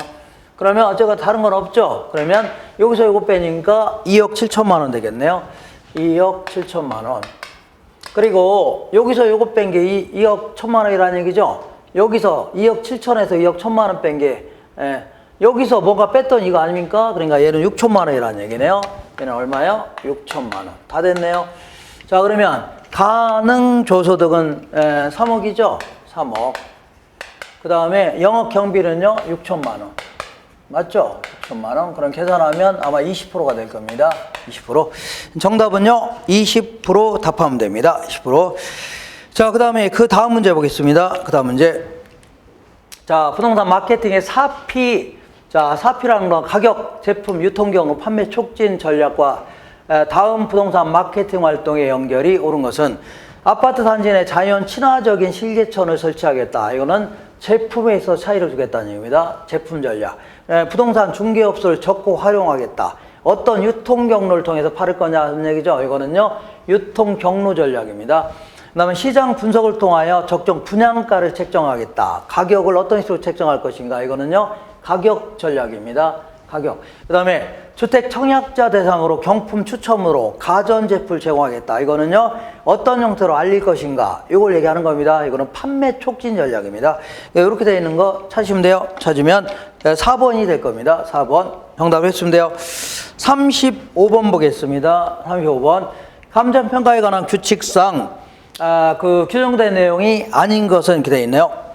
그러면 어쨌든 다른 건 없죠. 그러면 여기서 요거 빼니까 2억 7천만 원 되겠네요. 2억 7천만 원. 그리고 여기서 요거 뺀 게 2억 1천만 원이라는 얘기죠. 여기서 2억 7천에서 2억 1천만 원 뺀 게, 여기서 뭔가 뺐던 이거 아닙니까? 그러니까 얘는 6천만 원이라는 얘기네요. 얘는 얼마요? 6천만 원. 다 됐네요. 자, 그러면 가능 조소득은 3억이죠? 3억. 그 다음에 영업 경비는요? 6천만 원. 맞죠? 6천만 원. 그럼 계산하면 아마 20%가 될 겁니다. 20%. 정답은요? 20% 답하면 됩니다. 20%. 자, 그 다음에 그 다음 문제 보겠습니다. 그 다음 문제. 자, 부동산 마케팅의 사피. 자, 사피라는 건 가격, 제품, 유통 경로, 판매 촉진 전략과 다음 부동산 마케팅 활동의 연결이 옳은 것은 아파트 단지 내 자연 친화적인 실개천을 설치하겠다. 이거는 제품에 있어 차이를 주겠다는 얘기입니다. 제품 전략. 부동산 중개업소를 적극 활용하겠다. 어떤 유통 경로를 통해서 팔을 거냐는 얘기죠. 이거는요, 유통 경로 전략입니다. 그 다음에 시장 분석을 통하여 적정 분양가를 책정하겠다. 가격을 어떤 식으로 책정할 것인가. 이거는요, 가격 전략입니다. 가격. 그 다음에 주택 청약자 대상으로 경품 추첨으로 가전제품을 제공하겠다. 이거는요, 어떤 형태로 알릴 것인가. 이걸 얘기하는 겁니다. 이거는 판매 촉진 전략입니다. 이렇게 되어 있는 거 찾으시면 돼요. 찾으면 4번이 될 겁니다. 4번. 정답을 했으면 돼요. 35번 보겠습니다. 35번. 감정평가에 관한 규칙상 그 규정된 내용이 아닌 것은 이렇게 되어 있네요.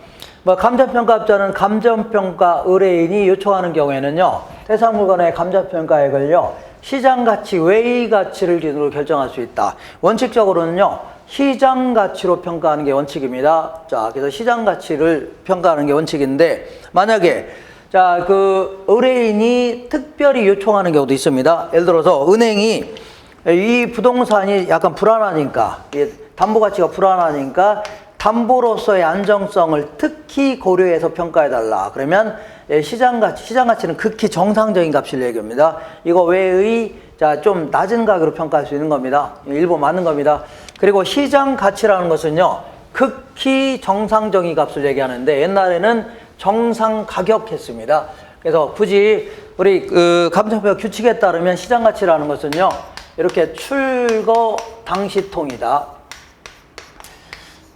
뭐 감정평가업자는 감정평가 의뢰인이 요청하는 경우에는요, 대상 물건의 감정평가액을요, 시장가치 외의 가치를 기준으로 결정할 수 있다. 원칙적으로는요, 시장가치로 평가하는 게 원칙입니다. 자, 그래서 시장가치를 평가하는 게 원칙인데, 만약에 자, 그 의뢰인이 특별히 요청하는 경우도 있습니다. 예를 들어서 은행이 이 부동산이 약간 불안하니까, 담보 가치가 불안하니까 담보로서의 안정성을 특히 고려해서 평가해달라. 그러면 시장가치는 극히 정상적인 값을 얘기합니다. 이거 외의 좀 낮은 가격으로 평가할 수 있는 겁니다. 일부 맞는 겁니다. 그리고 시장가치라는 것은요, 극히 정상적인 값을 얘기하는데 옛날에는 정상가격 했습니다. 그래서 굳이 우리 감정평가 규칙에 따르면 시장가치라는 것은요, 이렇게 출거 당시통이다.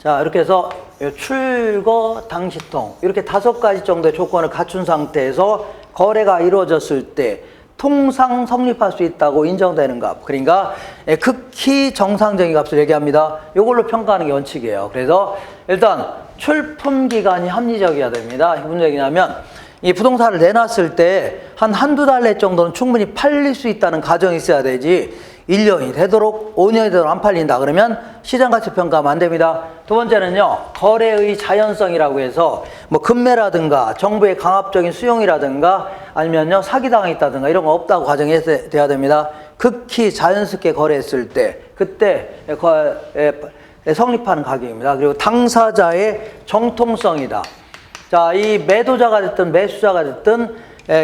자, 이렇게 해서 출거 당시통, 이렇게 5가지 정도의 조건을 갖춘 상태에서 거래가 이루어졌을 때 통상 성립할 수 있다고 인정되는 값, 그러니까 극히 정상적인 값을 얘기합니다. 이걸로 평가하는 게 원칙이에요. 그래서 일단 출품 기간이 합리적이어야 됩니다. 무슨 얘기냐면 이 부동산을 내놨을 때 한두 달 내 정도는 충분히 팔릴 수 있다는 가정이 있어야 되지, 1년이 되도록 5년이 되도록 안 팔린다 그러면 시장가치 평가하면 안 됩니다. 두 번째는요, 거래의 자연성이라고 해서 뭐 금매라든가 정부의 강압적인 수용이라든가 아니면요 사기당했다든가 이런 거 없다고 가정해야 됩니다. 극히 자연스럽게 거래했을 때 그때 성립하는 가격입니다. 그리고 당사자의 정통성이다. 자, 이 매도자가 됐든 매수자가 됐든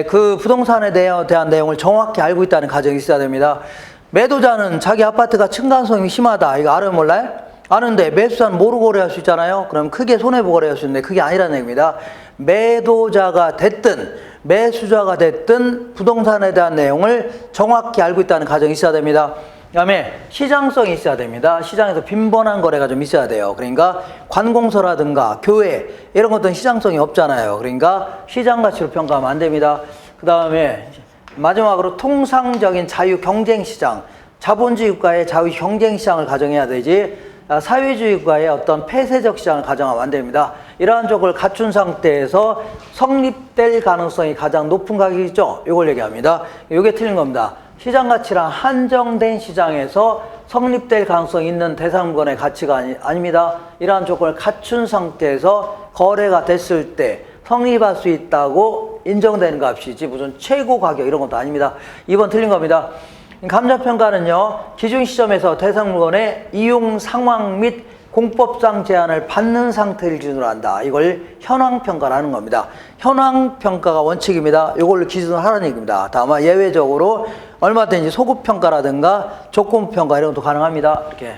그 부동산에 대한 내용을 정확히 알고 있다는 가정이 있어야 됩니다. 매도자는 자기 아파트가 층간소음이 심하다. 이거 알아요, 몰라요? 아는데 매수자는 모르고 거래할 수 있잖아요. 그럼 크게 손해보고 거래할 수 있는데 그게 아니라는 얘기입니다. 매도자가 됐든 매수자가 됐든 부동산에 대한 내용을 정확히 알고 있다는 가정이 있어야 됩니다. 그 다음에 시장성이 있어야 됩니다. 시장에서 빈번한 거래가 좀 있어야 돼요. 그러니까 관공서라든가 교회 이런 것들은 시장성이 없잖아요. 그러니까 시장가치로 평가하면 안 됩니다. 그 다음에 마지막으로 통상적인 자유경쟁시장, 자본주의 국가의 자유경쟁시장을 가정해야 되지 사회주의 국가의 어떤 폐쇄적 시장을 가정하면 안 됩니다. 이러한 쪽을 갖춘 상태에서 성립될 가능성이 가장 높은 가격이죠. 이걸 얘기합니다. 이게 틀린 겁니다. 시장가치란 한정된 시장에서 성립될 가능성이 있는 대상물건의 가치가 아닙니다. 이러한 조건을 갖춘 상태에서 거래가 됐을 때 성립할 수 있다고 인정되는 값이지 무슨 최고 가격 이런 것도 아닙니다. 2번 틀린 겁니다. 감정평가는요, 기준 시점에서 대상 물건의 이용 상황 및 공법상 제한을 받는 상태를 기준으로 한다. 이걸 현황평가라는 겁니다. 현황평가가 원칙입니다. 이걸로 기준으로 하라는 얘기입니다. 다만 예외적으로 얼마든지 소급평가라든가 조건평가 이런 것도 가능합니다. 이렇게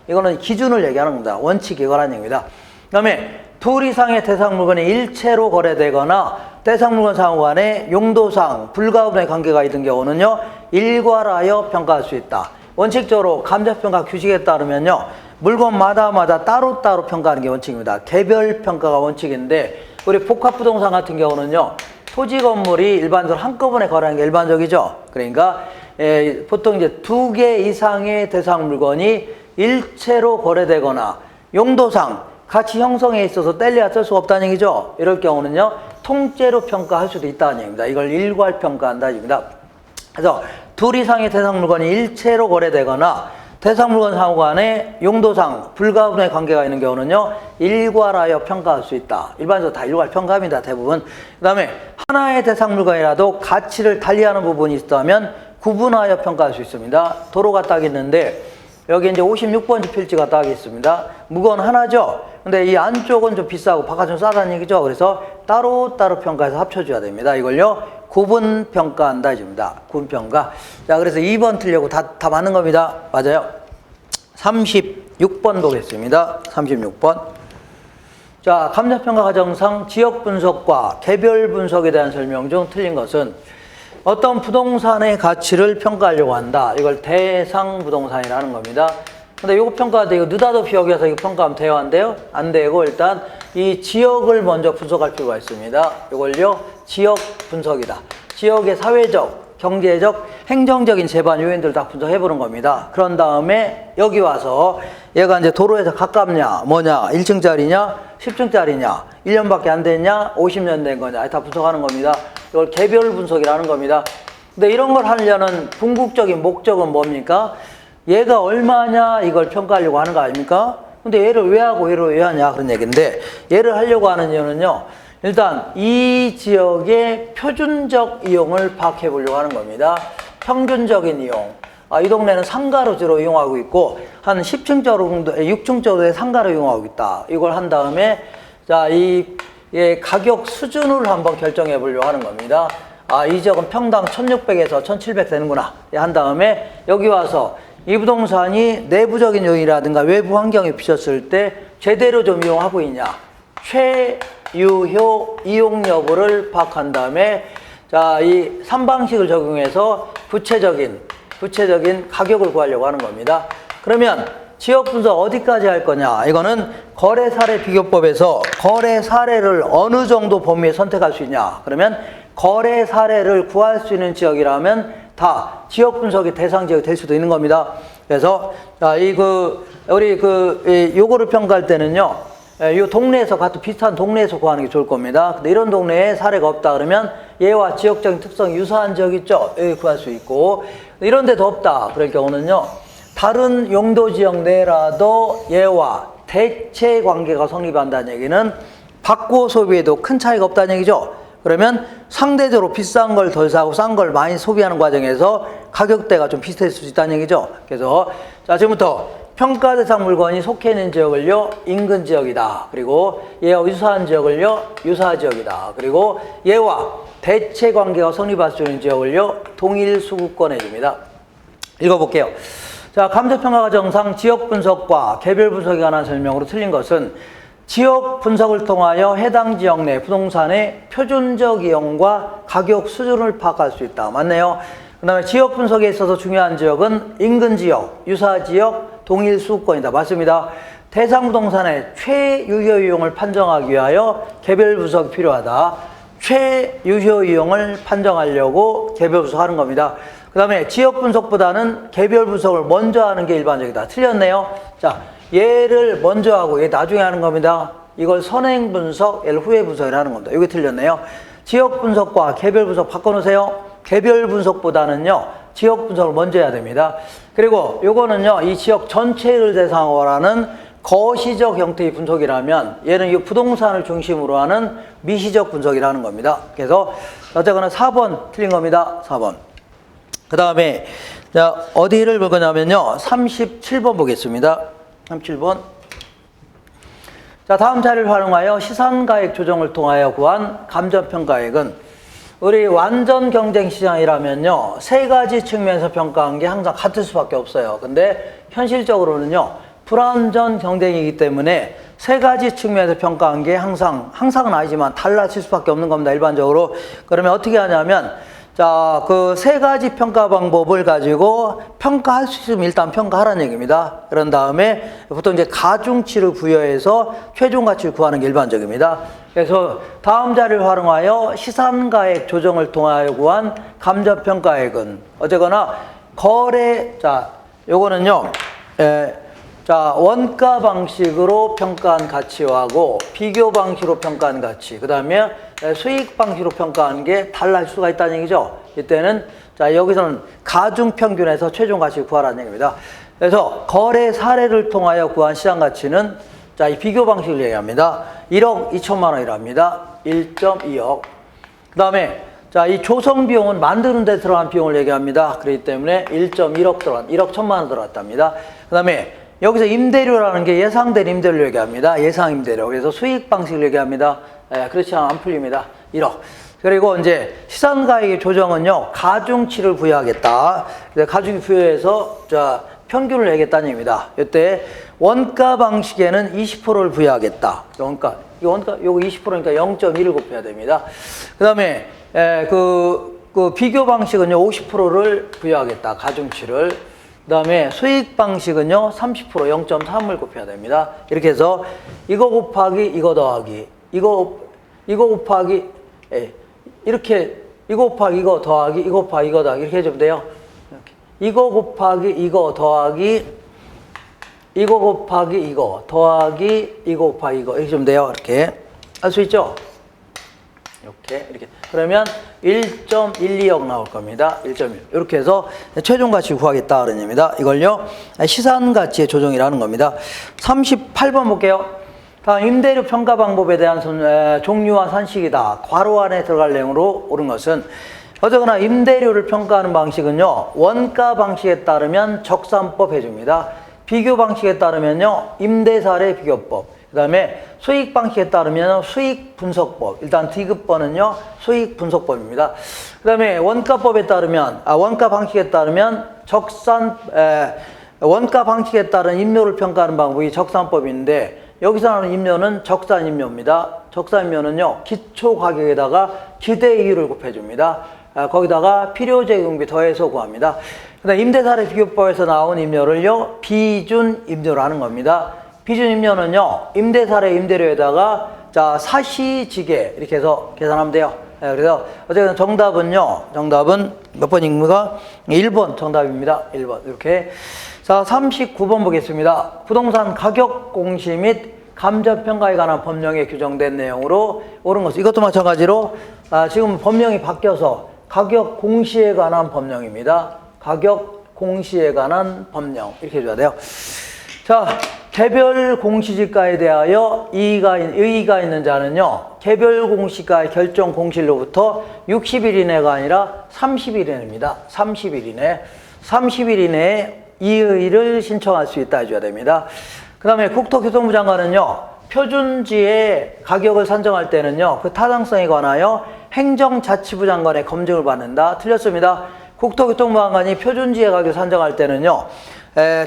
이거는 기준을 얘기하는 겁니다. 원칙이 이거라는 얘기입니다. 그 다음에 둘 이상의 대상 물건이 일체로 거래되거나 대상 물건 상호 간에 용도상 불가분의 관계가 있는 경우는요, 일괄하여 평가할 수 있다. 원칙적으로 감정평가 규칙에 따르면요, 물건마다 따로따로 평가하는 게 원칙입니다. 개별 평가가 원칙인데 우리 복합부동산 같은 경우는요. 토지 건물이 일반적으로 한꺼번에 거래하는 게 일반적이죠. 그러니까 보통 이제 2개 이상의 대상 물건이 일체로 거래되거나 용도상 가치 형성에 있어서 뗄래야 뗄 수가 없다는 얘기죠. 이럴 경우는요. 통째로 평가할 수도 있다는 얘기입니다. 이걸 일괄 평가한다는 얘기입니다. 그래서 2 이상의 대상 물건이 일체로 거래되거나 대상 물건 상호 간에 용도상 불가분의 관계가 있는 경우는요. 일괄하여 평가할 수 있다. 일반적으로 다 일괄 평가합니다. 대부분. 그 다음에 하나의 대상 물건이라도 가치를 달리하는 부분이 있다면 구분하여 평가할 수 있습니다. 도로가 딱 있는데 여기 이제 56번지 필지가 딱 있습니다. 무거운 하나죠. 근데 이 안쪽은 좀 비싸고 바깥은 싸다는 얘기죠. 그래서 따로따로 평가해서 합쳐줘야 됩니다. 이걸요. 구분 평가한다 입니다. 구분 평가. 자, 그래서 2번 틀려고 다 맞는 겁니다. 맞아요. 36번 보겠습니다. 36번. 자, 감정평가 과정상 지역 분석과 개별 분석에 대한 설명 중 틀린 것은 어떤 부동산의 가치를 평가하려고 한다. 이걸 대상 부동산이라는 겁니다. 근데 이거 평가할 때 이거 느닷없이 여기서 이거 평가하면 돼요? 안 돼요? 안 되고 일단 이 지역을 먼저 분석할 필요가 있습니다. 이걸요, 지역 분석이다. 지역의 사회적, 경제적, 행정적인 제반 요인들을 다 분석해보는 겁니다. 그런 다음에 여기 와서 얘가 이제 도로에서 가깝냐, 뭐냐, 1층짜리냐, 10층짜리냐, 1년밖에 안 됐냐, 50년 된 거냐, 다 분석하는 겁니다. 이걸 개별 분석이라는 겁니다. 근데 이런 걸 하려는 궁극적인 목적은 뭡니까? 얘가 얼마냐, 이걸 평가하려고 하는 거 아닙니까? 근데 얘를 왜 하고 얘를 왜 하냐, 그런 얘기인데, 얘를 하려고 하는 이유는요, 일단 이 지역의 표준적 이용을 파악해 보려고 하는 겁니다. 평균적인 이용. 이 동네는 상가로 주로 이용하고 있고 한 10층 정도, 6층 정도의 상가로 이용하고 있다. 이걸 한 다음에 자, 이 가격 수준을 한번 결정해 보려고 하는 겁니다. 이 지역은 평당 1,600에서 1,700 되는구나. 한 다음에 여기 와서 이 부동산이 내부적인 요인이라든가 외부 환경에 비쳤을 때 제대로 좀 이용하고 있냐. 최유효 이용 여부를 파악한 다음에 자, 이 3방식을 적용해서 구체적인 가격을 구하려고 하는 겁니다. 그러면 지역 분석 어디까지 할 거냐? 이거는 거래 사례 비교법에서 거래 사례를 어느 정도 범위에 선택할 수 있냐? 그러면 거래 사례를 구할 수 있는 지역이라면 다 지역 분석의 대상 지역이 될 수도 있는 겁니다. 그래서 자, 우리 요거를 평가할 때는요. 이 동네에서 같은 비슷한 동네에서 구하는 게 좋을 겁니다. 근데 이런 동네에 사례가 없다 그러면 얘와 지역적인 특성이 유사한 지역 있죠? 여기 구할 수 있고 이런 데도 없다 그럴 경우는요. 다른 용도 지역 내라도 얘와 대체 관계가 성립한다는 얘기는 받고 소비에도 큰 차이가 없다는 얘기죠. 그러면 상대적으로 비싼 걸 덜 사고 싼 걸 많이 소비하는 과정에서 가격대가 좀 비슷할 수 있다는 얘기죠. 그래서 자, 지금부터 평가 대상 물건이 속해 있는 지역을요, 인근 지역이다. 그리고 얘와 유사한 지역을요, 유사 지역이다. 그리고 얘와 대체 관계가 성립할 수 있는 지역을요, 동일 수급권해 줍니다. 읽어볼게요. 자, 감정평가 과정상 지역 분석과 개별 분석에 관한 설명으로 틀린 것은 지역 분석을 통하여 해당 지역 내 부동산의 표준적 이용과 가격 수준을 파악할 수 있다. 맞네요. 그 다음에 지역 분석에 있어서 중요한 지역은 인근 지역, 유사 지역, 동일 수급권이다. 맞습니다. 대상 부동산의 최유효 이용을 판정하기 위하여 개별 분석이 필요하다. 최유효 이용을 판정하려고 개별 분석하는 겁니다. 그 다음에 지역 분석보다는 개별 분석을 먼저 하는 게 일반적이다. 틀렸네요. 자, 얘를 먼저 하고 얘 나중에 하는 겁니다. 이걸 선행 분석, 얘를 후에 분석이라는 겁니다. 이게 틀렸네요. 지역 분석과 개별 분석 바꿔놓으세요. 개별 분석보다는요, 지역 분석을 먼저 해야 됩니다. 그리고 요거는요, 이 지역 전체를 대상으로 하는 거시적 형태의 분석이라면 얘는 이 부동산을 중심으로 하는 미시적 분석이라는 겁니다. 그래서 어쨌거나 4번 틀린 겁니다. 4번. 그 다음에 자, 어디를 볼 거냐면요, 37번 보겠습니다. 37번. 자, 다음 자료를 활용하여 시산가액 조정을 통하여 구한 감정평가액은 우리 완전 경쟁 시장이라면요, 세 가지 측면에서 평가한 게 항상 같을 수밖에 없어요. 근데 현실적으로는요, 불완전 경쟁이기 때문에 세 가지 측면에서 평가한 게 항상은 아니지만 달라질 수밖에 없는 겁니다. 일반적으로. 그러면 어떻게 하냐면 자, 그 세 가지 평가 방법을 가지고 평가할 수 있으면 일단 평가하라는 얘기입니다. 그런 다음에 보통 이제 가중치를 부여해서 최종 가치를 구하는 게 일반적입니다. 그래서 다음 자료를 활용하여 시산가액 조정을 통하여 구한 감정평가액은 어쨌거나 거래, 자, 요거는요, 자, 원가 방식으로 평가한 가치하고 비교 방식으로 평가한 가치, 그 다음에 수익 방식으로 평가하는 게 달라질 수가 있다는 얘기죠. 이때는, 자, 여기서는 가중평균에서 최종 가치를 구하라는 얘기입니다. 그래서 거래 사례를 통하여 구한 시장 가치는, 자, 이 비교 방식을 얘기합니다. 1억 2천만 원이랍니다. 1.2억. 그 다음에, 자, 이 조성 비용은 만드는 데 들어간 비용을 얘기합니다. 그렇기 때문에 1.1억 들어간, 1억 1천만 원 들어갔답니다. 그 다음에, 여기서 임대료라는 게 예상된 임대료를 얘기합니다. 예상 임대료. 그래서 수익 방식을 얘기합니다. 그렇지 않으면 안 풀립니다. 1억. 그리고 이제 시산가액의 조정은요, 가중치를 부여하겠다. 가중치 부여해서, 자, 평균을 내겠다는 얘기입니다. 이때 원가 방식에는 20%를 부여하겠다. 원가. 요거 20%니까 0.1을 곱해야 됩니다. 그 다음에, 그 비교 방식은요, 50%를 부여하겠다. 가중치를. 그 다음에 수익 방식은요, 30%, 0.3을 곱해야 됩니다. 이렇게 해서 이거 곱하기 이거 더하기 이거 곱하기 이렇게 이거 곱하기 이거 더하기 이거 곱하기 이거 더하기 이렇게 해주면 돼요. 이렇게. 이거 곱하기 이거 더하기 이거 곱하기 이거 더하기 이거 곱하기 이거 이렇게 해주면 돼요. 이렇게 할 수 있죠? 이렇게 그러면 1.12억 나올 겁니다. 1.1 이렇게 해서 최종 가치 구하겠다 그런 얘기입니다. 이걸요 시산 가치의 조정이라는 겁니다. 38번 볼게요. 다음 임대료 평가 방법에 대한 종류와 산식이다. 괄호 안에 들어갈 내용으로 옳은 것은 어쨌거나 임대료를 평가하는 방식은요, 원가 방식에 따르면 적산법 해줍니다. 비교 방식에 따르면요, 임대사례 비교법. 그 다음에 수익 방식에 따르면 수익 분석법. 일단 디귿번은요, 수익 분석법입니다. 그 다음에 원가법에 따르면, 원가 방식에 따르면 원가 방식에 따른 임료를 평가하는 방법이 적산법인데, 여기서 나오는 임료는 적산임료입니다. 적산임료는요, 기초 가격에다가 기대 이율을 곱해줍니다. 거기다가 필요재경비 더해서 구합니다. 그 다음 임대사례 비교법에서 나온 임료를요, 비준 임료로 하는 겁니다. 비준 임료는요, 임대사례 임대료에다가, 자, 사시지계, 이렇게 해서 계산하면 돼요. 그래서, 어쨌든 정답은 몇 번입니까? 1번 정답입니다. 1번. 이렇게. 자, 39번 보겠습니다. 부동산 가격 공시 및 감정평가에 관한 법령에 규정된 내용으로 옳은 것은 이것도 마찬가지로, 지금 법령이 바뀌어서 가격 공시에 관한 법령입니다. 가격 공시에 관한 법령. 이렇게 해줘야 돼요. 자, 개별 공시지가에 대하여 의의가 있는 자는요, 개별 공시가의 결정 공시일로부터 60일 이내가 아니라 30일 이내입니다. 30일 이내에 이의를 신청할 수 있다 해줘야 됩니다. 그 다음에 국토교통부 장관은요, 표준지의 가격을 산정할 때는요, 그 타당성에 관하여 행정자치부 장관의 검증을 받는다. 틀렸습니다. 국토교통부 장관이 표준지의 가격을 산정할 때는요,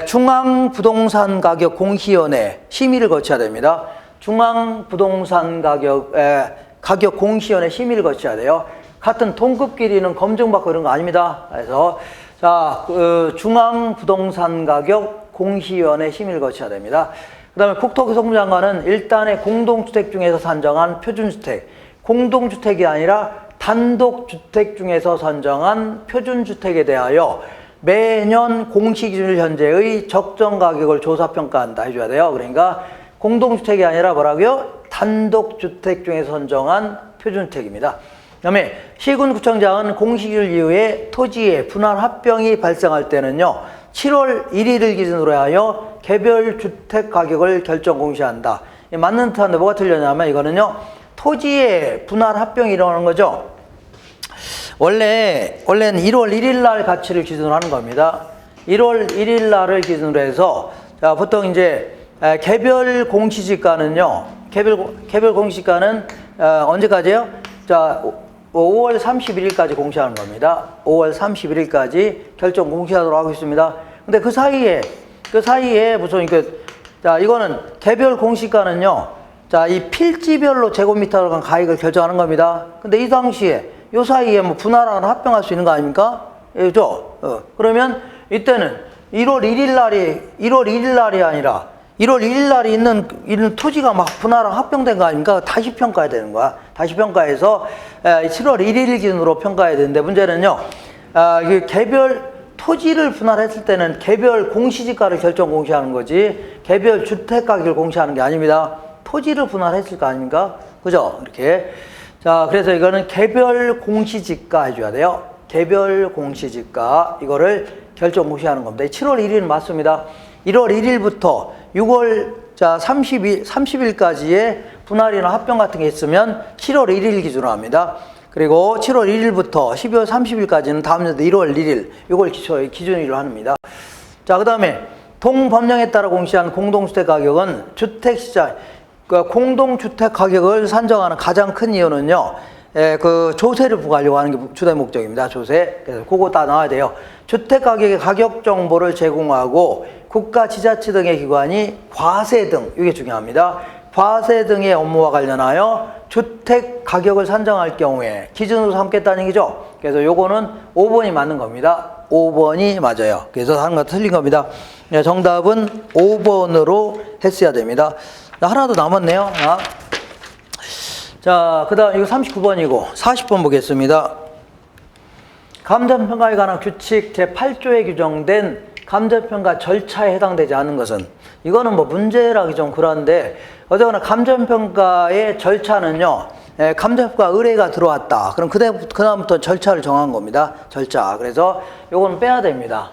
중앙부동산가격공시위원회 심의를 거쳐야 됩니다. 중앙부동산 가격 공시위원회 심의를 거쳐야 돼요. 같은 동급끼리는 검증받고 이런 거 아닙니다. 그래서 자, 중앙부동산가격공시위원회 심의를 거쳐야 됩니다. 그 다음에 국토교통부 장관은 일단의 공동주택 중에서 산정한 표준주택, 공동주택이 아니라 단독주택 중에서 산정한 표준주택에 대하여 매년 공시기준 현재의 적정 가격을 조사평가한다 해줘야 돼요. 그러니까 공동주택이 아니라 뭐라고요? 단독주택 중에서 선정한 표준주택입니다. 그 다음에 시군구청장은 공시기준 이후에 토지의 분할 합병이 발생할 때는요, 7월 1일을 기준으로 하여 개별 주택 가격을 결정 공시한다. 맞는 듯한데 뭐가 틀렸냐면 이거는요, 토지의 분할 합병이 일어나는 거죠. 원래는 1월 1일 날 가치를 기준으로 하는 겁니다. 1월 1일 날을 기준으로 해서, 자, 보통 이제, 개별 공시지가는요, 개별 공시지가는, 언제까지요? 자, 5월 31일까지 공시하는 겁니다. 5월 31일까지 결정 공시하도록 하고 있습니다. 근데 그 사이에 무슨, 자, 이거는 개별 공시가는요, 자, 이 필지별로 제곱미터로 간 가액을 결정하는 겁니다. 근데 이 당시에 요 사이에 뭐 분할하거나 합병할 수 있는 거 아닙니까? 그죠? 그러면 이때는 1월 1일 날이 아니라 1월 1일 날이 있는 토지가 막 분할하고 합병된 거 아닙니까? 다시 평가해야 되는 거야. 다시 평가해서 7월 1일 기준으로 평가해야 되는데 문제는요. 개별 토지를 분할했을 때는 개별 공시지가를 결정 공시하는 거지 개별 주택 가격을 공시하는 게 아닙니다. 토지를 분할했을 거 아닙니까? 그죠? 이렇게. 자, 그래서 이거는 개별 공시지가 해줘야 돼요. 개별 공시지가 이거를 결정 공시하는 겁니다. 7월 1일은 맞습니다. 1월 1일부터 6월 30일까지의 분할이나 합병 같은 게 있으면 7월 1일 기준으로 합니다. 그리고 7월 1일부터 12월 30일까지는 다음 년도 1월 1일 이걸 기준으로 합니다. 자, 그 다음에 동법령에 따라 공시한 공동주택 가격은 주택시장 공동주택 가격을 산정하는 가장 큰 이유는요. 그 조세를 부과하려고 하는 게 주된 목적입니다. 조세. 그래서 그거 다 나와야 돼요. 주택 가격의 가격 정보를 제공하고 국가, 지자체 등의 기관이 과세 등 이게 중요합니다. 과세 등의 업무와 관련하여 주택 가격을 산정할 경우에 기준으로 삼겠다는 얘기죠. 그래서 요거는 5번이 맞는 겁니다. 5번이 맞아요. 그래서 하는 거 틀린 겁니다. 정답은 5번으로 했어야 됩니다. 하나 더 남았네요. 자, 그 다음 이거 39번이고 40번 보겠습니다. 감정평가에 관한 규칙 제8조에 규정된 감정평가 절차에 해당되지 않은 것은 이거는 뭐 문제라기 좀 그런데 어쨌거나 감정평가의 절차는요. 감정평가 의뢰가 들어왔다. 그럼 그다음부터 절차를 정한 겁니다. 절차. 그래서 요건 빼야 됩니다.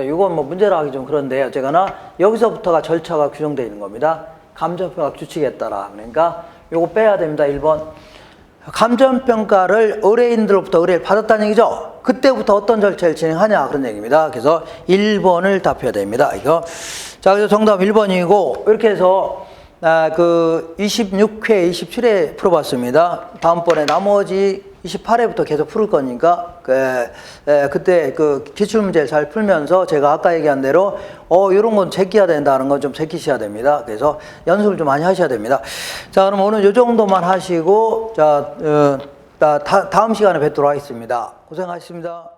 이건 뭐 문제라기 좀 그런데 어쨌거나 여기서부터가 절차가 규정되어 있는 겁니다. 감정평가 규칙에 따라. 그러니까 요거 빼야 됩니다. 1번. 감정평가를 의뢰인들로부터 의뢰를 받았다는 얘기죠. 그때부터 어떤 절차를 진행하냐 그런 얘기입니다. 그래서 1번을 답해야 됩니다. 이거. 자, 그래서 정답 1번이고 이렇게 해서 그 26회, 27회 풀어봤습니다. 다음번에 나머지 28회부터 계속 풀을 거니까 그때 그 기출문제를 잘 풀면서 제가 아까 얘기한 대로 이런 건 제끼어야 된다는 건 좀 제끼셔야 됩니다. 그래서 연습을 좀 많이 하셔야 됩니다. 자, 그럼 오늘 이 정도만 하시고 자 다음 시간에 뵙도록 하겠습니다. 고생하셨습니다.